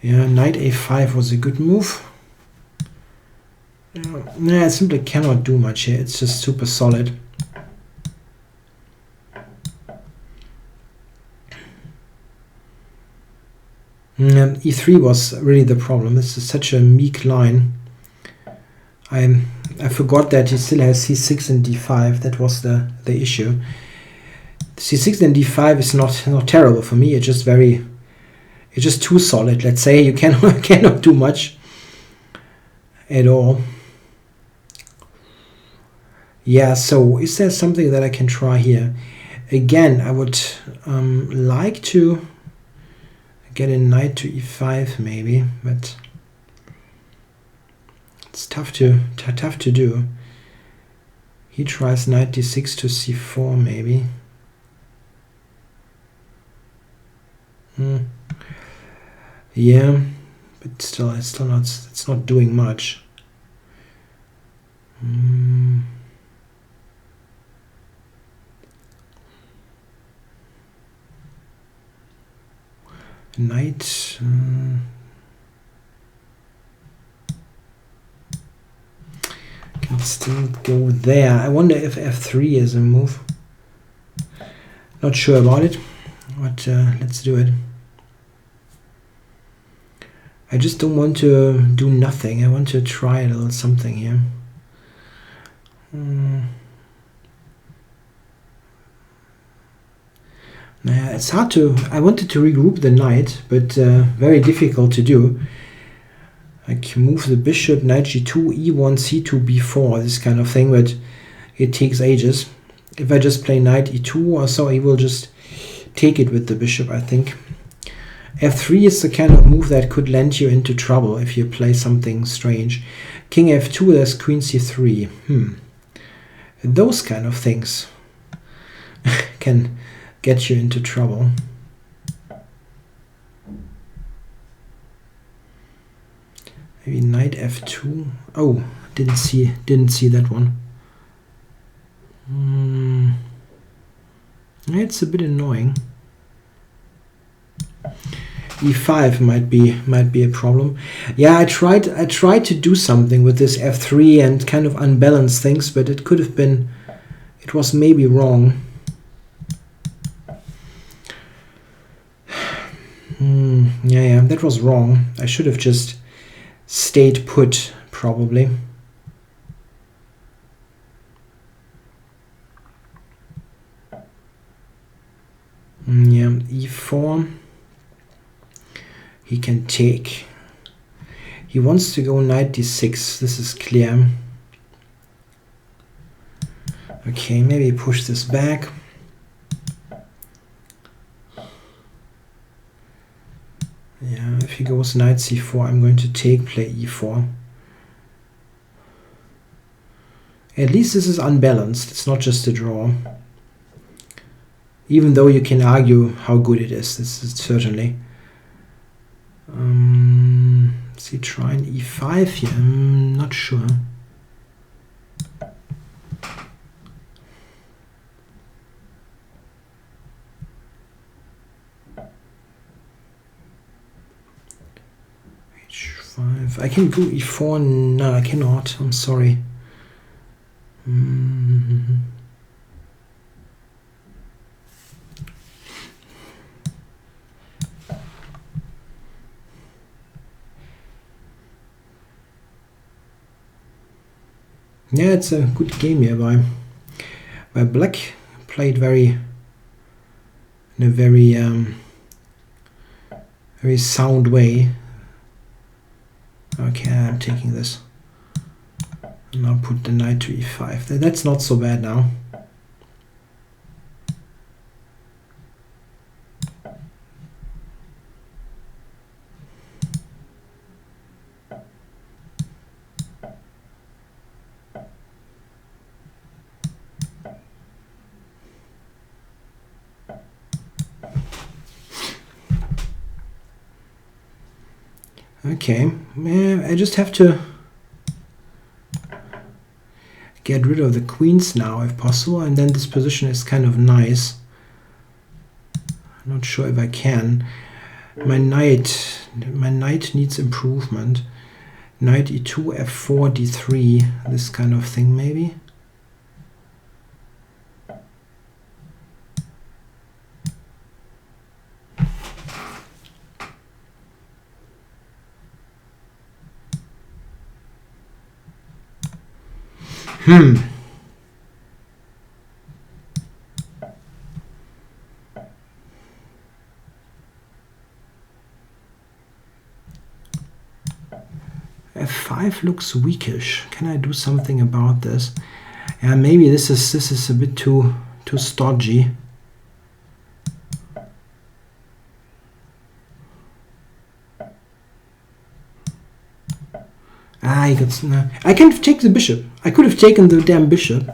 Yeah, knight a5 was a good move. Yeah, I simply cannot do much here. It's just super solid. E3 was really the problem. This is such a meek line. I forgot that he still has c6 and d5. That was the issue. C6 and d5 is not terrible for me. It's just too solid. Let's say you cannot do much at all. Yeah. So is there something that I can try here? Again, I would like to get a knight to e5 maybe, but it's tough to do. He tries knight d6 to c4 maybe. Yeah, but still it's not doing much. Knight. Can still go there. I wonder if f3 is a move. Not sure about it, but let's do it. I just don't want to do nothing. I want to try a little something here. It's hard to. I wanted to regroup the knight, but very difficult to do. I can move the bishop, knight g2, e1, c2, b4, this kind of thing, but it takes ages. If I just play knight e2 or so, he will just take it with the bishop, I think. f3 is the kind of move that could land you into trouble if you play something strange. King f2, there's queen c3. Those kind of things can get you into trouble. Maybe knight f2. Oh, didn't see that one. It's a bit annoying. e5 might be a problem. Yeah, I tried to do something with this f3 and kind of unbalance things, but it could have been, it was maybe wrong. Yeah, that was wrong. I should have just stayed put, probably. Yeah, e4. He can take. He wants to go knight d6. This is clear. Okay, maybe push this back. Yeah, if he goes knight c4, I'm going to take, play e4. At least this is unbalanced. It's not just a draw. Even though you can argue how good it is. This is certainly. Is he trying e5 here? I'm not sure. h5. I can go e4. No, I cannot. I'm sorry. Yeah, it's a good game here by Black. Played in a very sound way. Okay, I'm taking this. And I'll put the knight to e5. That's not so bad now. Okay, I just have to get rid of the queens now if possible, and then this position is kind of nice. I'm not sure if I can. My knight needs improvement. Knight e2, f4, d3, this kind of thing maybe. F5 looks weakish. Can I do something about this? Yeah, maybe this is a bit too stodgy. I can take the bishop. I could have taken the damn bishop.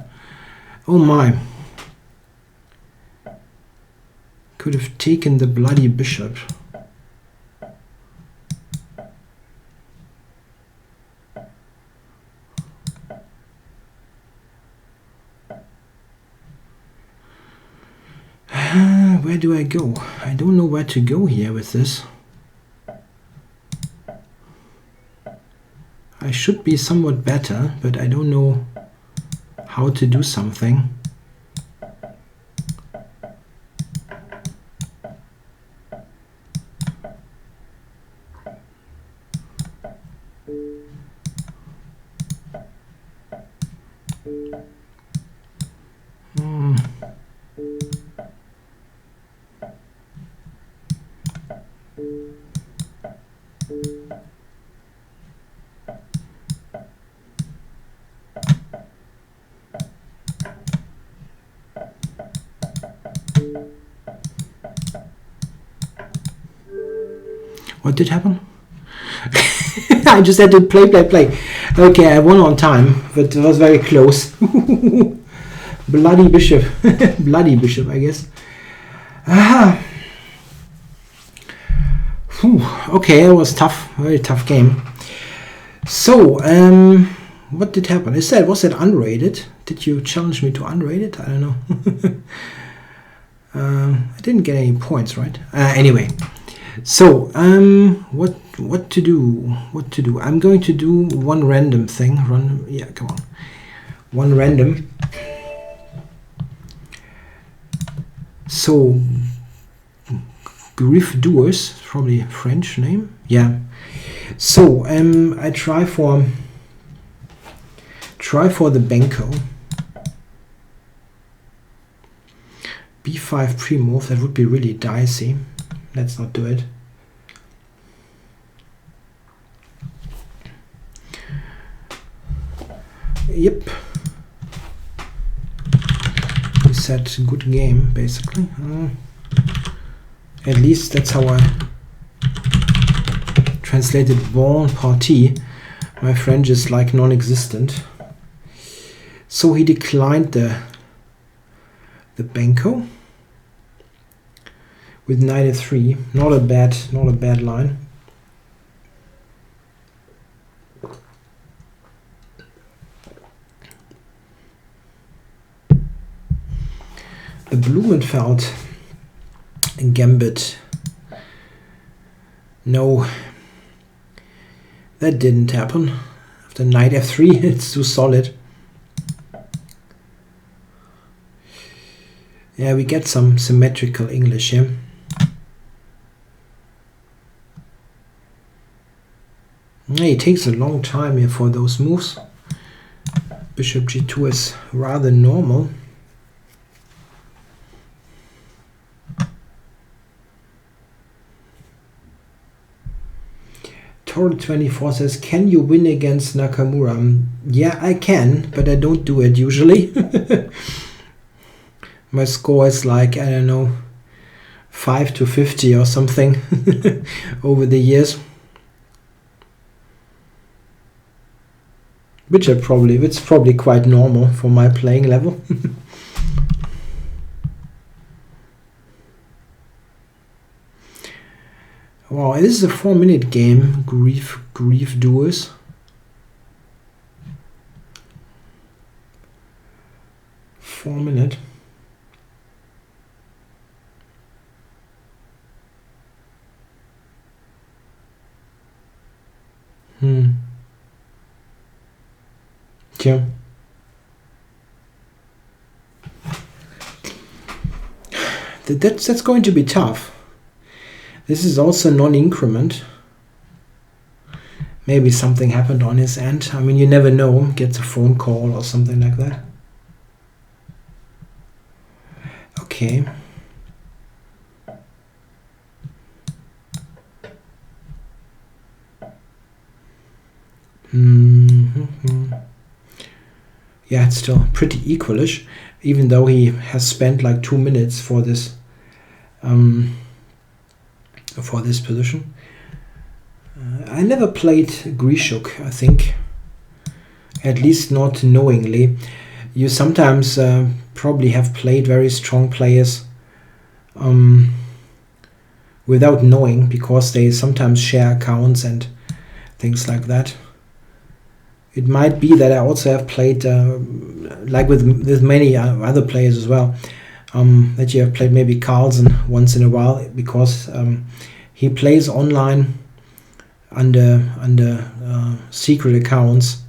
Oh my. Could have taken the bloody bishop. Where do I go? I don't know where to go here with this. I should be somewhat better, but I don't know how to do something. What did happen? I just had to play. Okay, I won on time, but it was very close. Bloody bishop. Bloody bishop, I guess. Okay, it was tough. Very tough game. So, what did happen? Was that unrated? Did you challenge me to unrated? I don't know. I didn't get any points, right? Anyway. So, what to do? What to do? I'm going to do one random thing. Yeah, come on. One random. So, Griff Doers, probably a French name. Yeah. So, I try for the Benko. B5 pre-move, that would be really dicey. Let's not do it. Yep. We said good game, basically. At least that's how I translated bon partie. My French is like non-existent. So he declined the Benko with knight f3. Not a bad line. The Blumenfeld gambit. No, that didn't happen. After knight f3, it's too solid. Yeah, we get some symmetrical English here. Yeah, it takes a long time here for those moves. Bishop g2 is rather normal. Torrent24 says, can you win against Nakamura? Yeah, I can, but I don't do it usually. My score is like, I don't know, 5 to 50 or something over the years. Which it's probably quite normal for my playing level. Wow, this is a 4-minute game, Grief Duels. Minute. Yeah. That's going to be tough. This is also non-increment. Maybe something happened on his end. I mean, you never know. Gets a phone call or something like that. Okay. Yeah, it's still pretty equalish, even though he has spent like 2 minutes for this position. I never played Grishuk, I think, at least not knowingly. You sometimes probably have played very strong players without knowing, because they sometimes share accounts and things like that. It might be that I also have played, like with many other players as well, that you have played maybe Carlsen once in a while, because he plays online under secret accounts.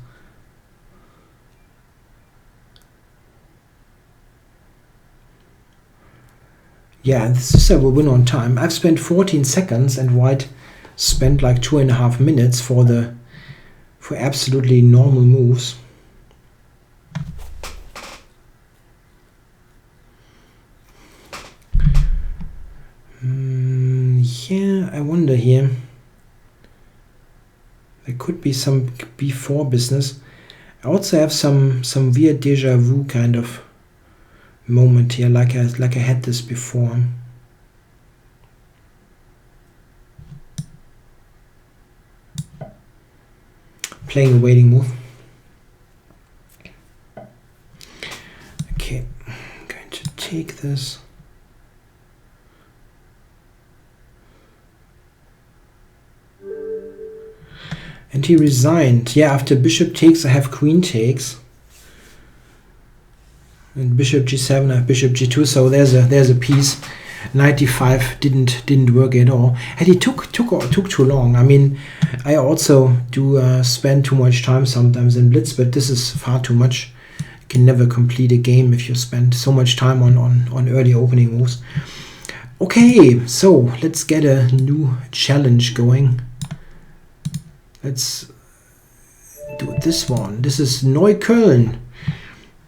Yeah, this is a win on time. I've spent 14 seconds and White spent like 2.5 minutes for absolutely normal moves. Yeah, I wonder here. There could be some b4 business. I also have some weird deja vu kind of moment here, like I had this before. Playing a waiting move. Okay, I'm going to take this. And he resigned. Yeah, after bishop takes, I have queen takes. And bishop g7, I have bishop g2. So there's a piece Knight d5 didn't work at all, and he took too long. I mean, I also do spend too much time sometimes in Blitz, but this is far too much. You can never complete a game if you spend so much time on early opening moves. Okay, so let's get a new challenge going. Let's do this one. This is Neukölln.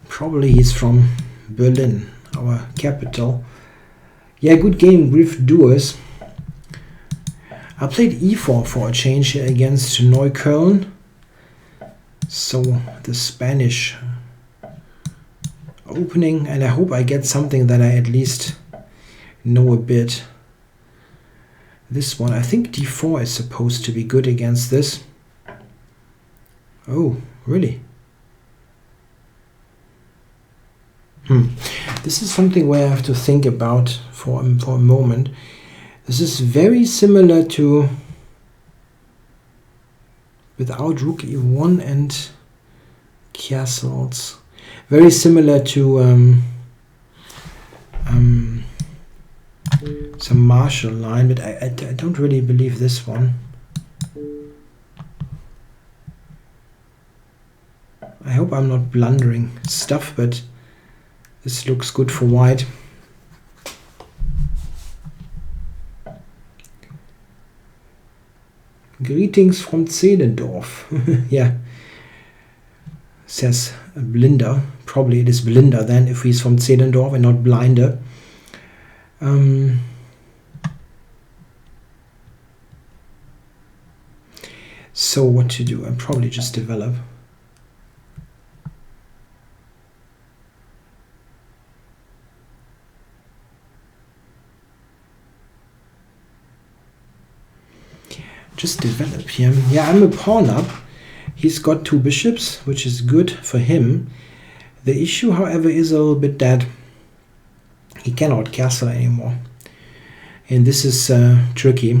Probably he's from Berlin, our capital. Yeah, good game, Griff Duers. I played e4 for a change here against Neukölln. So the Spanish opening, and I hope I get something that I at least know a bit. This one, I think d4 is supposed to be good against this. Oh, really? This is something where I have to think about for a moment. This is very similar to, without rook e1 and castles, very similar to some Marshall line, but I don't really believe this one. I hope I'm not blundering stuff, but this looks good for white. Greetings from Zehlendorf. Yeah, says Blinder. Probably it is Blinder then, if he's from Zehlendorf and not Blinder. So what to do? I'll probably just develop. Just develop here. Yeah, I'm a pawn up. He's got 2 bishops, which is good for him. The issue, however, is a little bit that he cannot castle anymore. And this is tricky.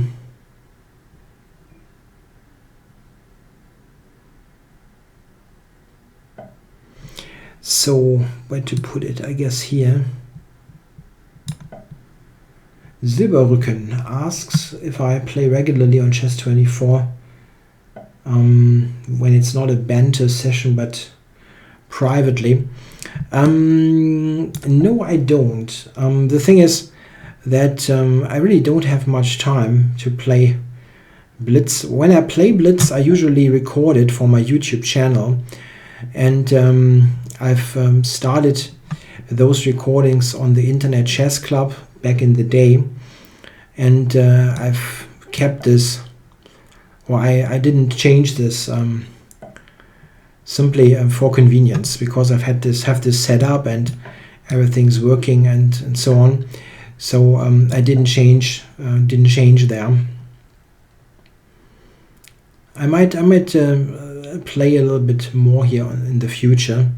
So, where to put it? I guess here. Silberrücken asks if I play regularly on Chess24 when it's not a banter session but privately. No, I don't. The thing is that I really don't have much time to play Blitz. When I play Blitz, I usually record it for my YouTube channel, and I've started those recordings on the Internet Chess Club back in the day, and I've kept this, or I didn't change this simply for convenience, because I've have this set up and everything's working and so on. So I didn't change there. I might play a little bit more here in the future.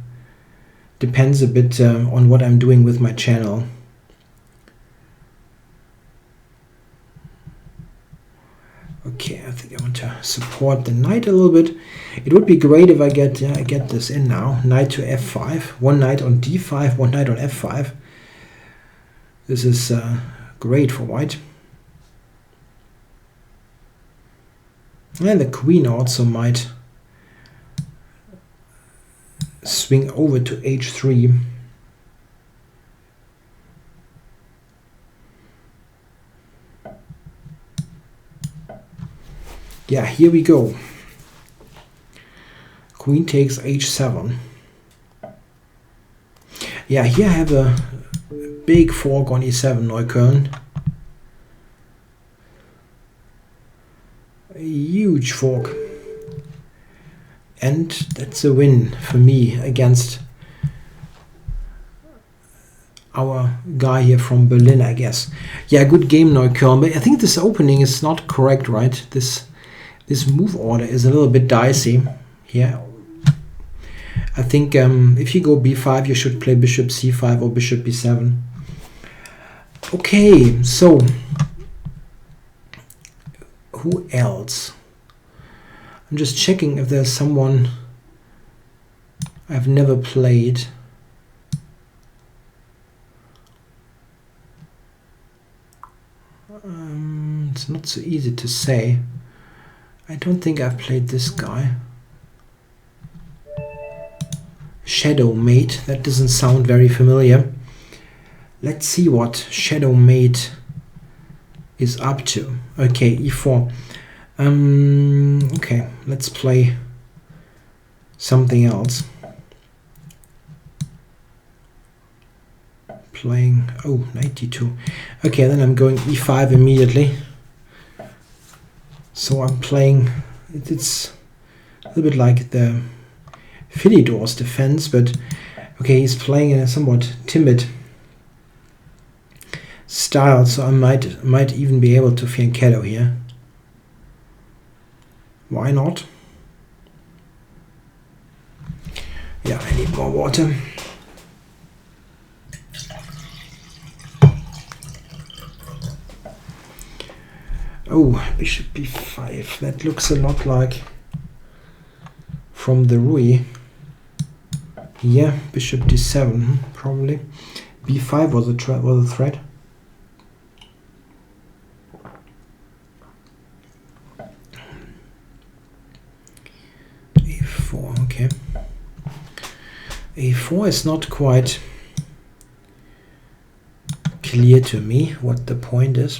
Depends a bit on what I'm doing with my channel. Okay, I think I want to support the knight a little bit. It would be great if I get this in now. Knight to f5, one knight on d5, one knight on f5. This is great for white. And the queen also might swing over to h3. Yeah, here we go. Queen takes h7. Yeah, here I have a big fork on e7, Neukölln. A huge fork. And that's a win for me against our guy here from Berlin, I guess. Yeah, good game, Neukölln. But I think this opening is not correct, right? This move order is a little bit dicey here. I think if you go b5, you should play bishop c5 or bishop b7. Okay, so who else? I'm just checking if there's someone I've never played. It's not so easy to say. I don't think I've played this guy. Shadow Mate. That doesn't sound very familiar. Let's see what Shadow Mate is up to. Okay, e4. Okay, let's play something else. Playing, oh, 92. Okay, then I'm going e5 immediately. So I'm playing, it's a little bit like the Philidor's defense, but okay, he's playing in a somewhat timid style, so I might even be able to fianchetto here. Why not? Yeah, I need more water. Oh, bishop b5. That looks a lot like from the Rui. Yeah, bishop d7 probably. b5 was a threat. a4, okay. a4 is not quite clear to me what the point is.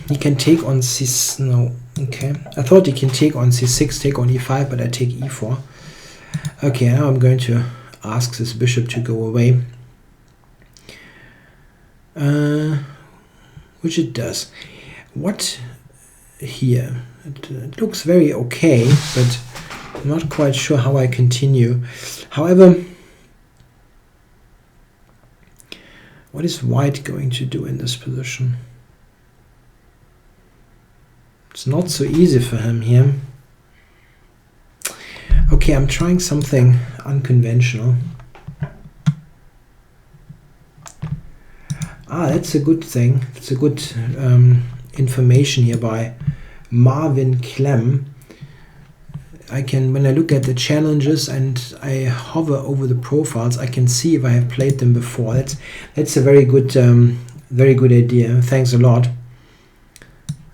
He can take on c6, no, okay. I thought he can take on c6, take on e5, but I take e4. Okay, now I'm going to ask this bishop to go away. Which it does. What here? It looks very okay, but I'm not quite sure how I continue. However, what is white going to do in this position? It's not so easy for him here. Okay, I'm trying something unconventional. Ah, that's a good thing. It's a good information here by Marvin Clem. I can, when I look at the challenges and I hover over the profiles, I can see if I have played them before. That's a very good idea. Thanks a lot.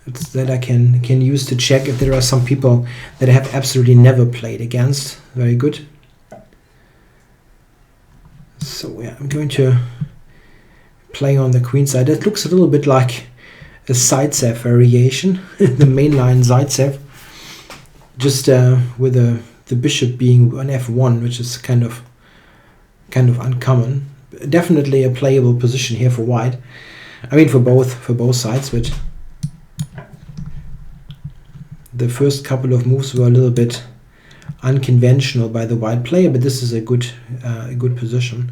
It's that I can use to check if there are some people that I have absolutely never played against. Very good. So yeah, I'm going to play on the queen side. That looks a little bit like a Zaitsev variation, the mainline Zaitsev, just with the bishop being on f1, which is kind of uncommon. Definitely a playable position here for white. I mean for both sides, but the first couple of moves were a little bit unconventional by the white player, but this is a good position.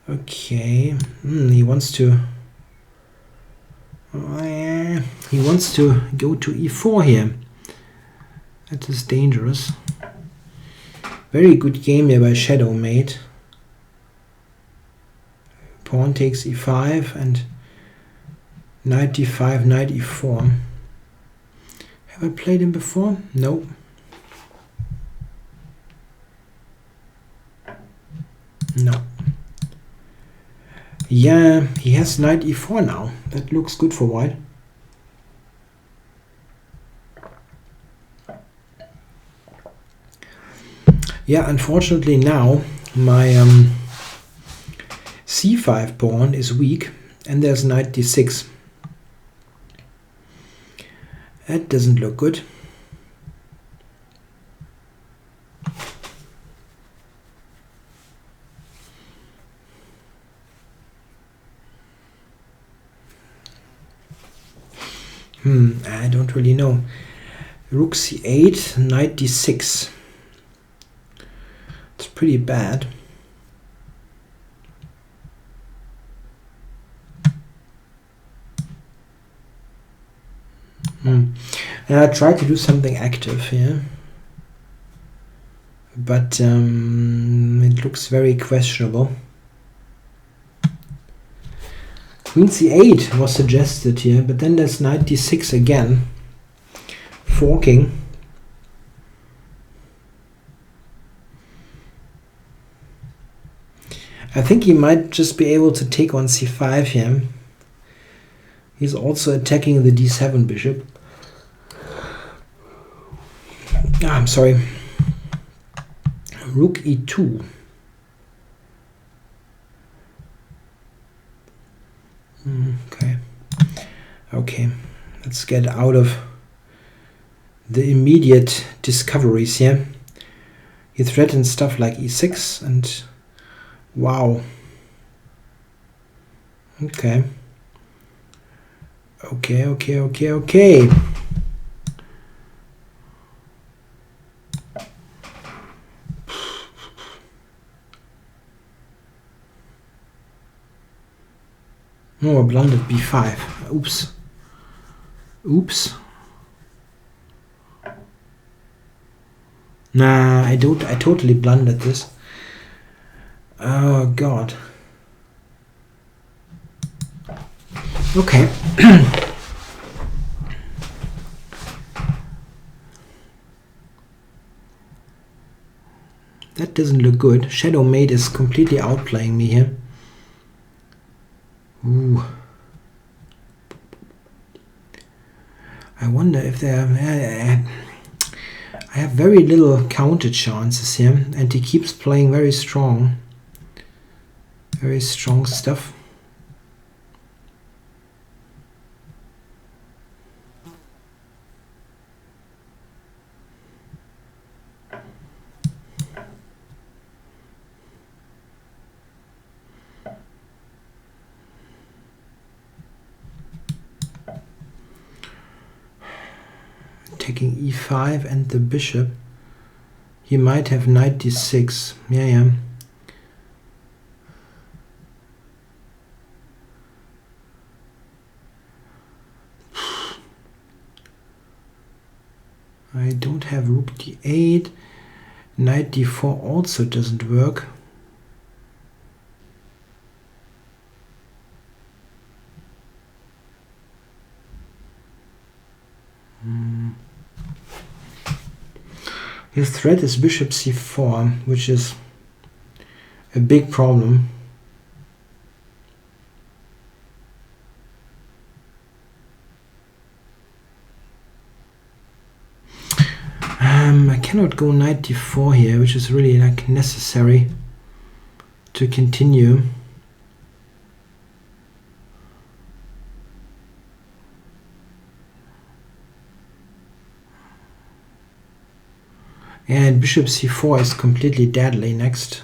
Okay, he wants to go to e4 here. That is dangerous. Very good game here by Shadow Mate. Pawn takes e5 and knight d5, knight e4. Have I played him before? No. No. Yeah, he has knight e4 now. That looks good for white. Yeah, unfortunately now my c5 pawn is weak and there's knight d6. That doesn't look good. I don't really know. Rook c8, knight d6. It's pretty bad. And I tried to do something active here, but it looks very questionable. Queen c8 was suggested here, but then there's knight d6 again, forking. I think he might just be able to take on c5 here. He's also attacking the d7 bishop. I'm sorry. Rook e2. Okay, let's get out of the immediate discoveries here. He threatens stuff like e6 and wow. Okay. Okay. Oh, I blundered b5. Oops. Nah, I totally blundered this. Oh god. Okay. That doesn't look good. Shadow Mate is completely outplaying me here. Ooh. I wonder if I have very little counter chances here, and he keeps playing very strong. Very strong stuff. Taking e5 and the bishop. He might have knight d6. Yeah. I don't have rook d8. Knight d4 also doesn't work. His threat is bishop c4, which is a big problem. I cannot go knight d4 here, which is really like necessary to continue. And bishop c4 is completely deadly next.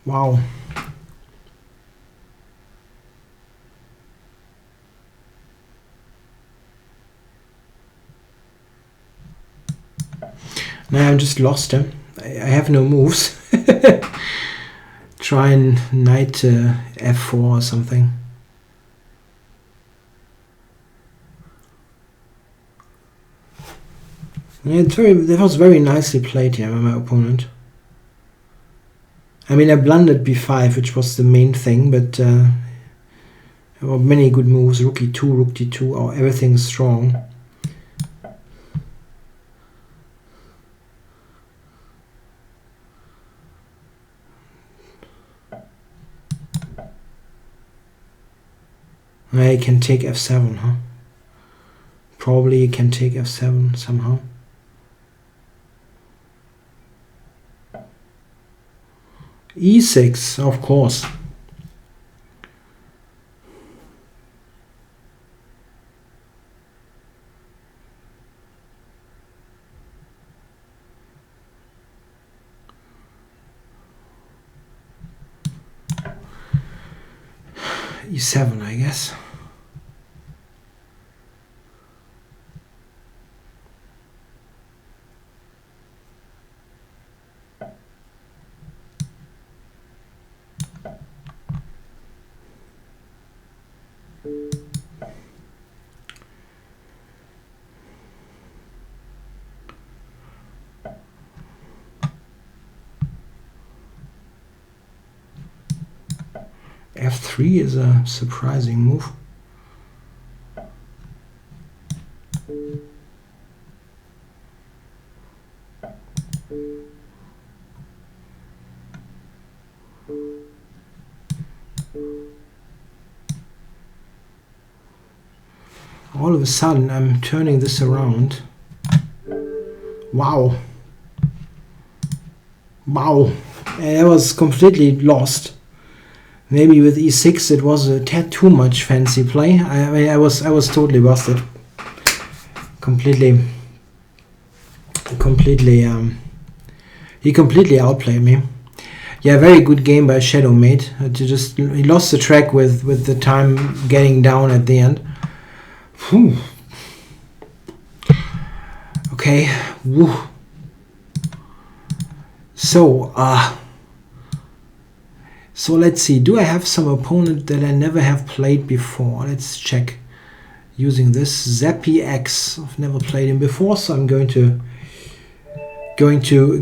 Wow. Now I'm just lost him. I have no moves. Try and knight f4 or something. Yeah, that was very nicely played here by my opponent. I mean, I blundered b5, which was the main thing, but there were many good moves. Rook e2, rook d2, oh, everything is strong. I can take f7, huh? Probably can take f7 somehow. e6, of course. e7, I guess. f3 is a surprising move. All of a sudden I'm turning this around. Wow. Wow. I was completely lost. Maybe with e6 it was a tad too much fancy play. I mean, I was totally busted. Completely he completely outplayed me. Yeah, very good game by Shadow Mate. He lost the track with the time getting down at the end. Whew. Okay. Woo. So let's see. Do I have some opponent that I never have played before? Let's check. Using this Zappy X. I've never played him before, so I'm going to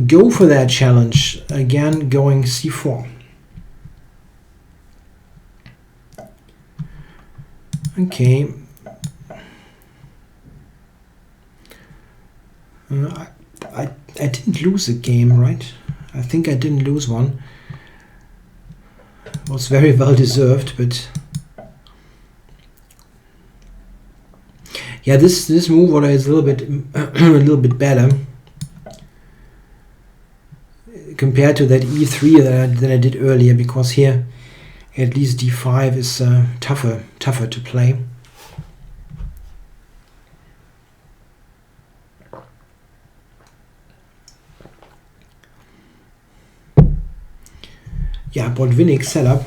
go for that challenge again. Going c4. Okay. I didn't lose a game, right? I think I didn't lose one. It was very well deserved, but yeah, this move order is a little bit better compared to that e3 that I did earlier, because here at least d5 is tougher to play. Yeah, Botvinnik setup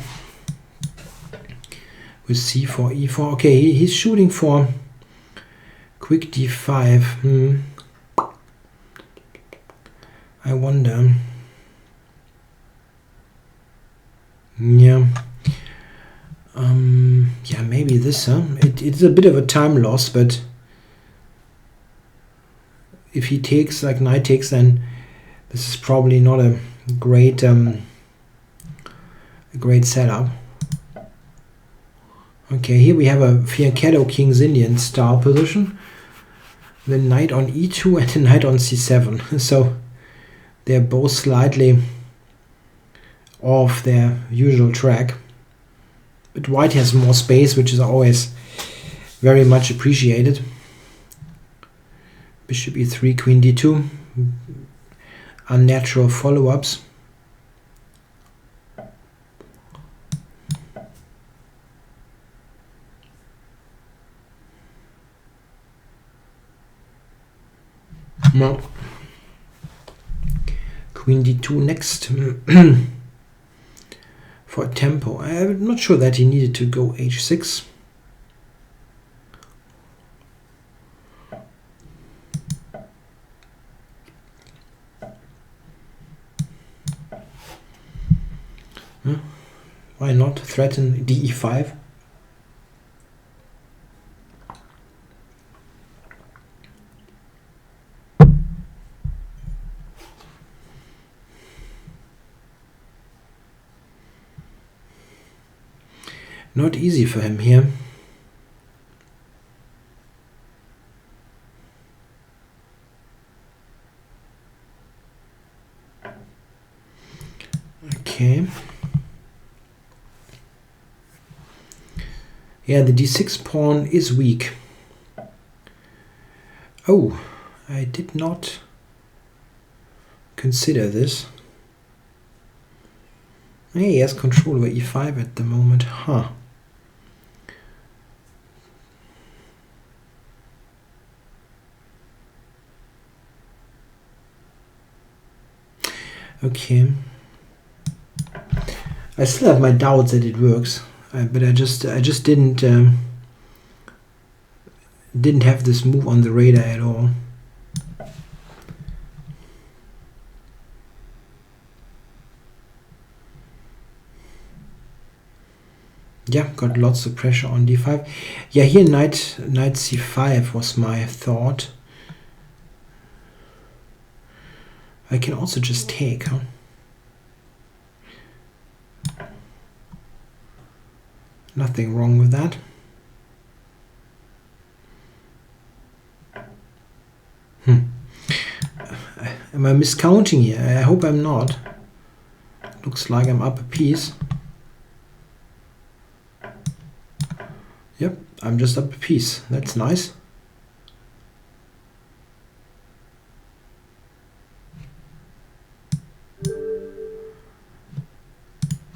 with c4, e4. Okay, he's shooting for quick d5. I wonder. Yeah. Yeah, maybe this. It's a bit of a time loss, but if he takes, like knight takes, then this is probably not a great setup. Okay, here we have a Fianchetto King's Indian style position. The knight on e2 and the knight on c7. So they're both slightly off their usual track. But white has more space, which is always very much appreciated. Bishop e3, queen d2. Unnatural follow-ups. No. Queen d2 next. For tempo. I'm not sure that he needed to go h6. Why not threaten de5? Not easy for him here. Okay. Yeah, the d6 pawn is weak. Oh, I did not consider this. He has control over e5 at the moment. Huh. Okay. I still have my doubts that it works, but I just didn't have this move on the radar at all. Yeah, got lots of pressure on d5. Yeah, here knight c5 was my thought. I can also just take, huh? Nothing wrong with that. Am I miscounting here? I hope I'm not. Looks like I'm up a piece. Yep, I'm just up a piece. That's nice.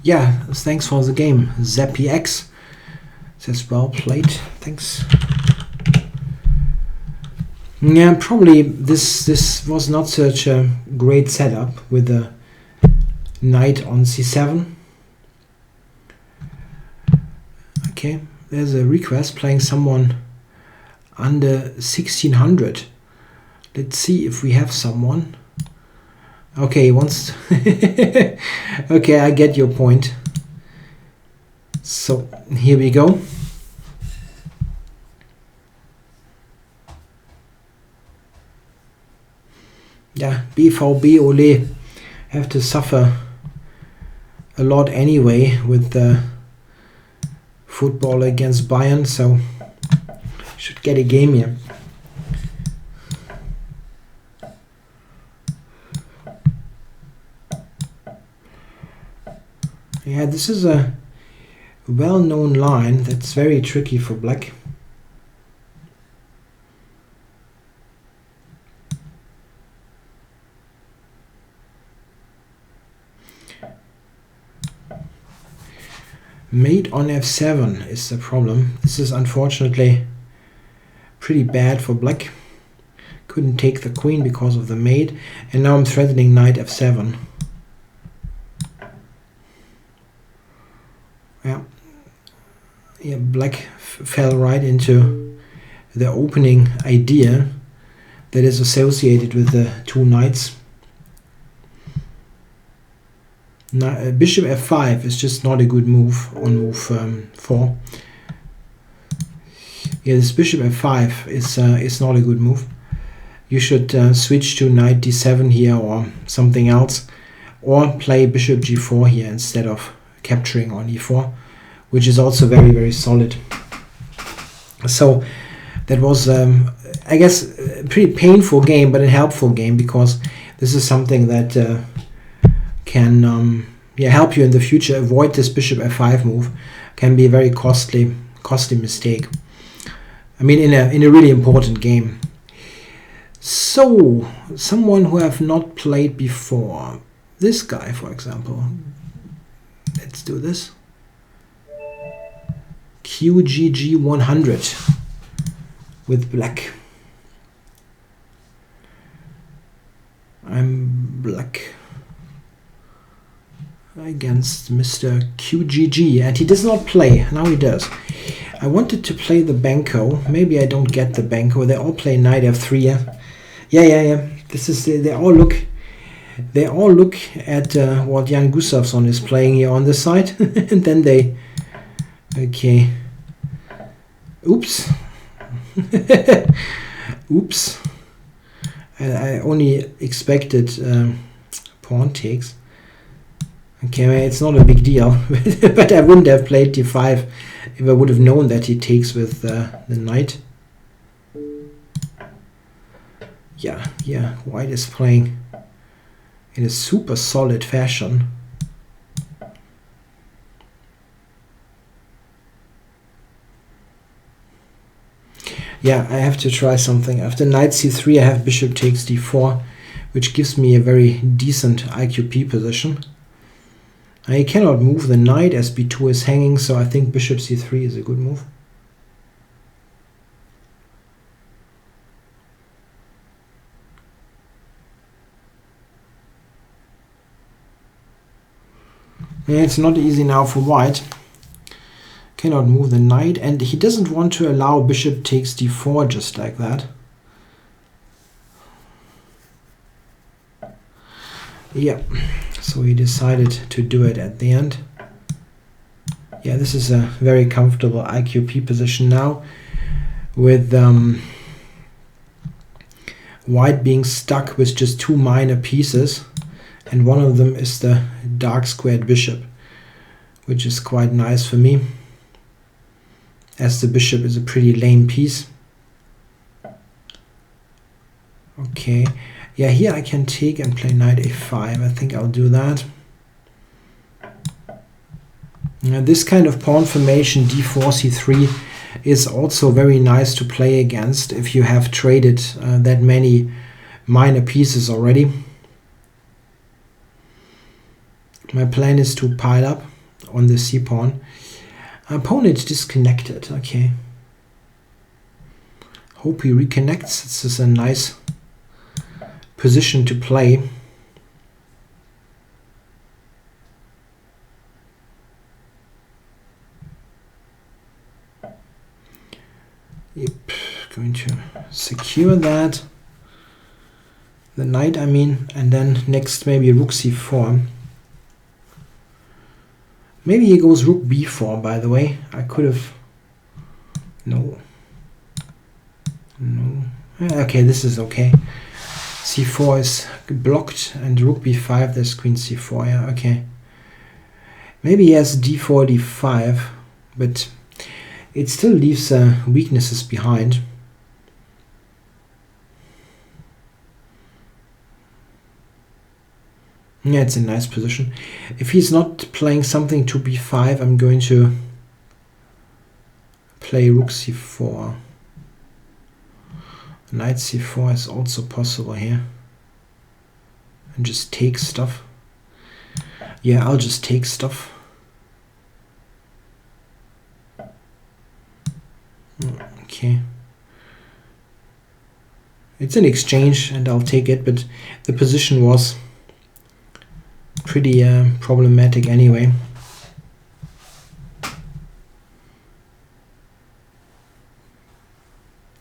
Yeah, thanks for the game. ZappyX says well played. Thanks. Yeah, probably this was not such a great setup with the knight on c7. Okay, there's a request playing someone under 1600. Let's see if we have someone. Okay, he wants okay, I get your point. So here we go. Yeah, BVB Ole have to suffer a lot anyway with the football against Bayern, so should get a game here. Yeah, this is a well-known line that's very tricky for black. Mate on f7 is the problem. This is unfortunately pretty bad for black. Couldn't take the queen because of the mate, and now I'm threatening knight f7. Yeah, black fell right into the opening idea that is associated with the two knights. Now, bishop f5 is just not a good move on move 4. Yeah, this bishop f5 is not a good move. You should switch to knight d7 here or something else, or play bishop g4 here instead of capturing on e4, which is also very, very solid. So that was, I guess, a pretty painful game, but a helpful game, because this is something that can help you in the future. Avoid this bishop f5 move. Can be a very costly mistake. I mean, in a really important game. So, someone who have not played before. This guy, for example. Let's do this. QGG 100 with black. I'm black against Mr. QGG, and he does not play. Now he does. I wanted to play the Banco. Maybe I don't get the Banco. They all play knight f3. Yeah. This is they all look at what Jan Gustafsson is playing here on this side, and then they. Okay. Oops. Oops. I only expected pawn takes. Okay, it's not a big deal, but I wouldn't have played d5 if I would have known that he takes with the knight. Yeah, white is playing in a super solid fashion. Yeah, I have to try something. After knight c3 I have bishop takes d4, which gives me a very decent IQP position. I cannot move the knight as b2 is hanging, so I think bishop c3 is a good move. Yeah, it's not easy now for white. Cannot move the knight, and he doesn't want to allow bishop takes d4 just like that. Yeah, so he decided to do it at the end. Yeah, this is a very comfortable IQP position now, with white being stuck with just two minor pieces, and one of them is the dark squared bishop, which is quite nice for me, as the bishop is a pretty lame piece. Okay, yeah, here I can take and play knight a5. I think I'll do that. Now, this kind of pawn formation, d4, c3, is also very nice to play against if you have traded that many minor pieces already. My plan is to pile up on the c-pawn. Opponent disconnected. Okay. Hope he reconnects. This is a nice position to play. Yep, going to secure that. The knight, I mean, and then next maybe rook c4. Maybe he goes rook b4, by the way. I could have... No. No. Okay, this is okay. c4 is blocked, and rook b5, there's queen c4, yeah, okay. Maybe he has d4, d5, but it still leaves weaknesses behind. Yeah, it's a nice position. If he's not playing something to b5, I'm going to play rook c4. Knight c4 is also possible here. And just take stuff. Yeah, I'll just take stuff. Okay. It's an exchange and I'll take it, but the position was pretty problematic anyway.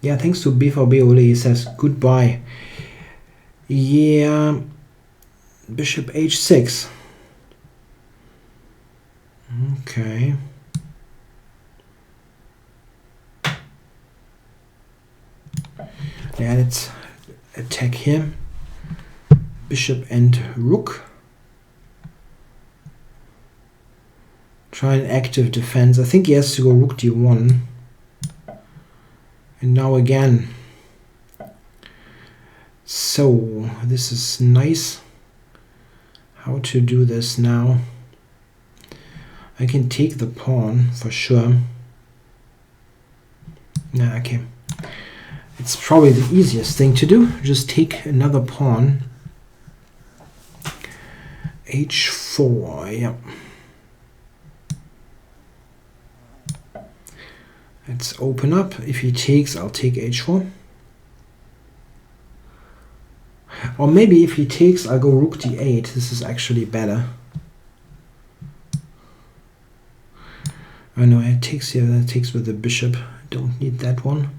Yeah, thanks to BVB Ole, he says goodbye. Yeah, bishop h6. Okay. Yeah, let's attack here. Bishop and rook. Try an active defense. I think he has to go rook d1. And now again. So, this is nice. How to do this now? I can take the pawn for sure. Nah, okay. It's probably the easiest thing to do. Just take another pawn. h4, yeah. Let's open up. If he takes, I'll take h4. Or maybe if he takes, I'll go rook d8. This is actually better. Oh no, it takes here. That takes with the bishop. Don't need that one.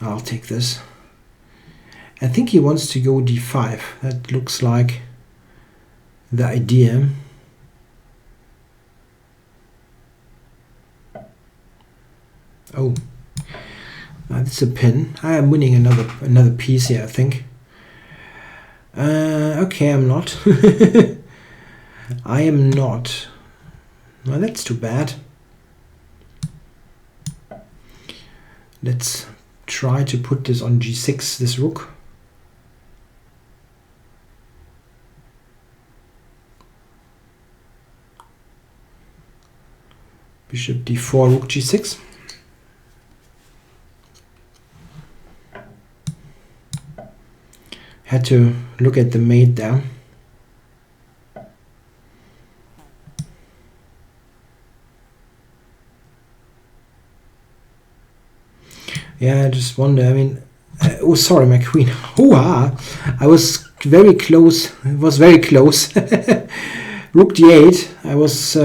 I'll take this. I think he wants to go d5. That looks like the idea. Oh, that's a pin. I am winning another piece here, I think. Okay, I'm not. I am not. Well, that's too bad. Let's try to put this on g6, this rook. Bishop d4, rook g6. Had to look at the mate there. Yeah, I just wonder, I mean, oh sorry, my queen. Hoo-ha! I was very close, it was very close. Rook d8, I was,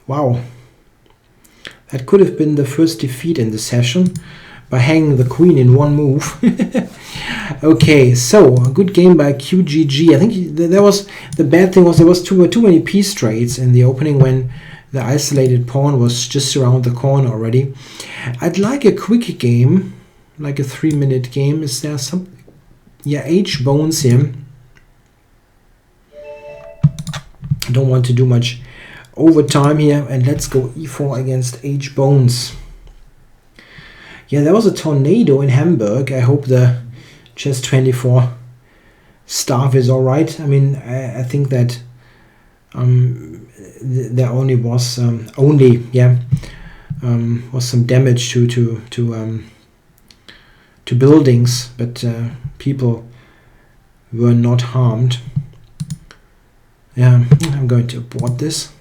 wow. That could have been the first defeat in the session by hanging the queen in one move. Okay, so a good game by QGG. I think there was, the bad thing was there was too many piece trades in the opening when the isolated pawn was just around the corner already. I'd like a quick game, like a 3-minute game. Is there some? Yeah, H bones here. I don't want to do much overtime here, and let's go e4 against H bones. Yeah, there was a tornado in Hamburg. I hope the Chess24 staff is all right. I mean, I think that there only was was some damage to buildings, but people were not harmed. Yeah, I'm going to abort this.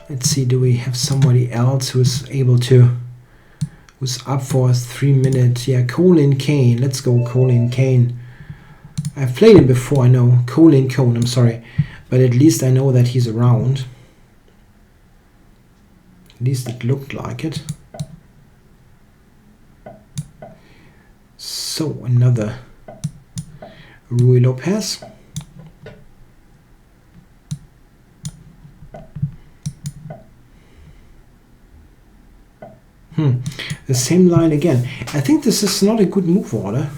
Let's see, do we have somebody else who's up for 3 minutes? Yeah, Colin Kane. Let's go Colin Kane. I've played him before, I know. Colin Cone, I'm sorry. But at least I know that he's around. At least it looked like it. So, another Rui Lopez. The same line again. I think this is not a good move order.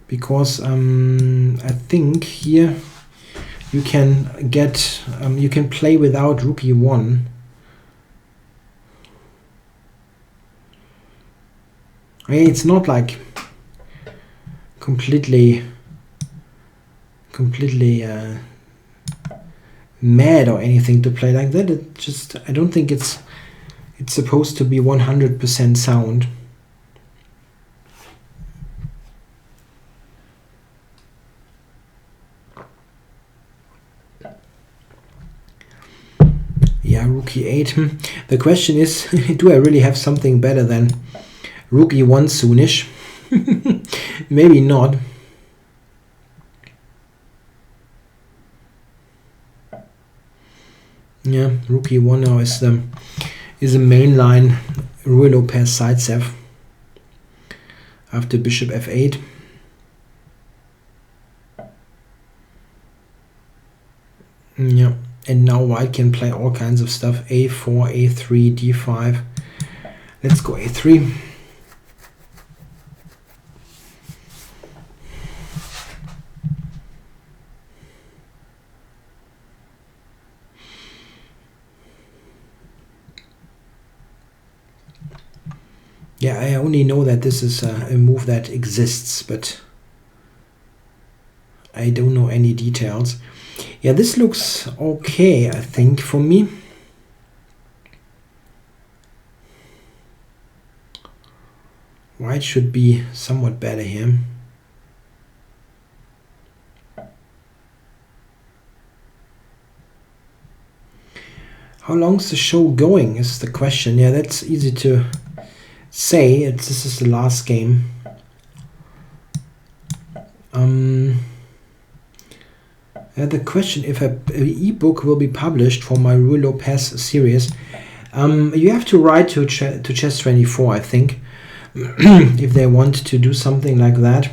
Because I think here you can get you can play without rook e1. I mean, it's not like completely mad or anything to play like that. It just, I don't think it's supposed to be 100% sound. Yeah, rook e8. The question is, do I really have something better than rook e1 soonish? Maybe not. Yeah, rook e1 now is the mainline Rui Lopez side serve after bishop f8. Yeah, and now white can play all kinds of stuff. a4, a3, d5. Let's go a3. Yeah, I only know that this is a move that exists, but I don't know any details. Yeah, this looks okay, I think, for me. White should be somewhat better here. How long's the show going is the question. Yeah, that's easy to say. This is the last game. The question, if an ebook will be published for my Rui Lopez series, you have to write to Chess24, I think, if they want to do something like that.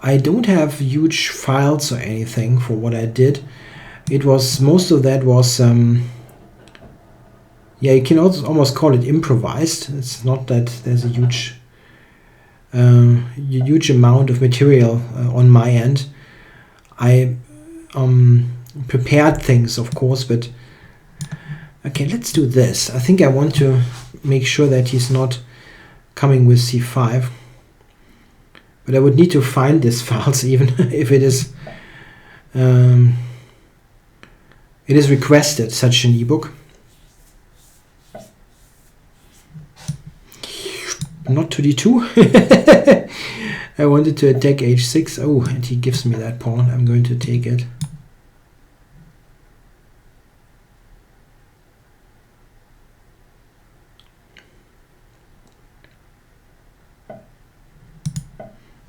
I don't have huge files or anything for what I did. It was, most of that was, yeah, you can also almost call it improvised. It's not that there's a huge amount of material on my end. I prepared things, of course, but okay, let's do this. I think I want to make sure that he's not coming with c5, but I would need to find these files even if it is requested, such an ebook. Not to d2. I wanted to attack h6. Oh, and he gives me that pawn. I'm going to take it.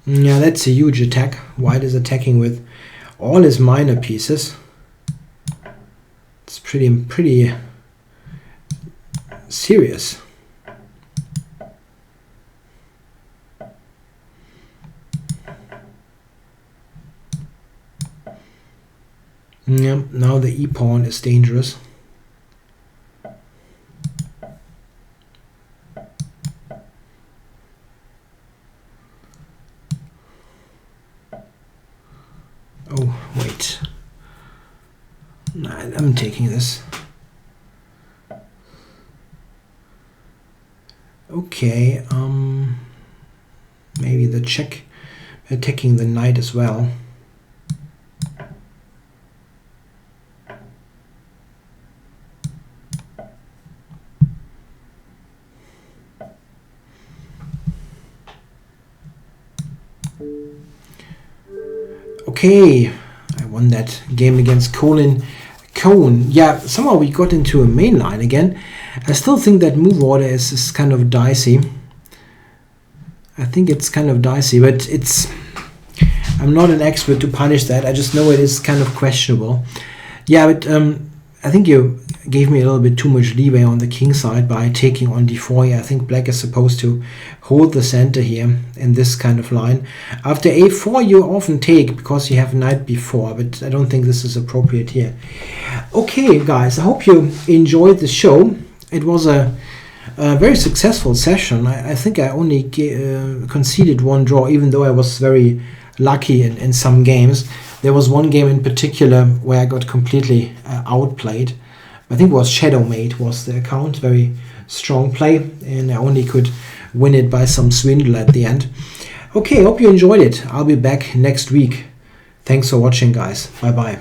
Yeah, that's a huge attack. White is attacking with all his minor pieces. It's pretty serious. Yeah, now the e-pawn is dangerous. Oh, wait. Nah, I'm taking this. Okay, maybe the check. attacking the knight as well. Okay, I won that game against Colin Cohn. Yeah, somehow we got into a main line again. I still think that move order is kind of dicey. I think it's kind of dicey, but I'm not an expert to punish that. I just know it is kind of questionable. Yeah, but I think you gave me a little bit too much leeway on the king side by taking on d4 here. I think black is supposed to hold the center here in this kind of line. After a4 you often take because you have knight b4, but I don't think this is appropriate here. Okay guys, I hope you enjoyed the show. It was a very successful session. I think I only conceded one draw, even though I was very lucky in some games. There was one game in particular where I got completely outplayed. I think it was Shadowmate was the account, very strong play, and I only could win it by some swindle at the end. Okay, hope you enjoyed it. I'll be back next week. Thanks for watching, guys. Bye bye.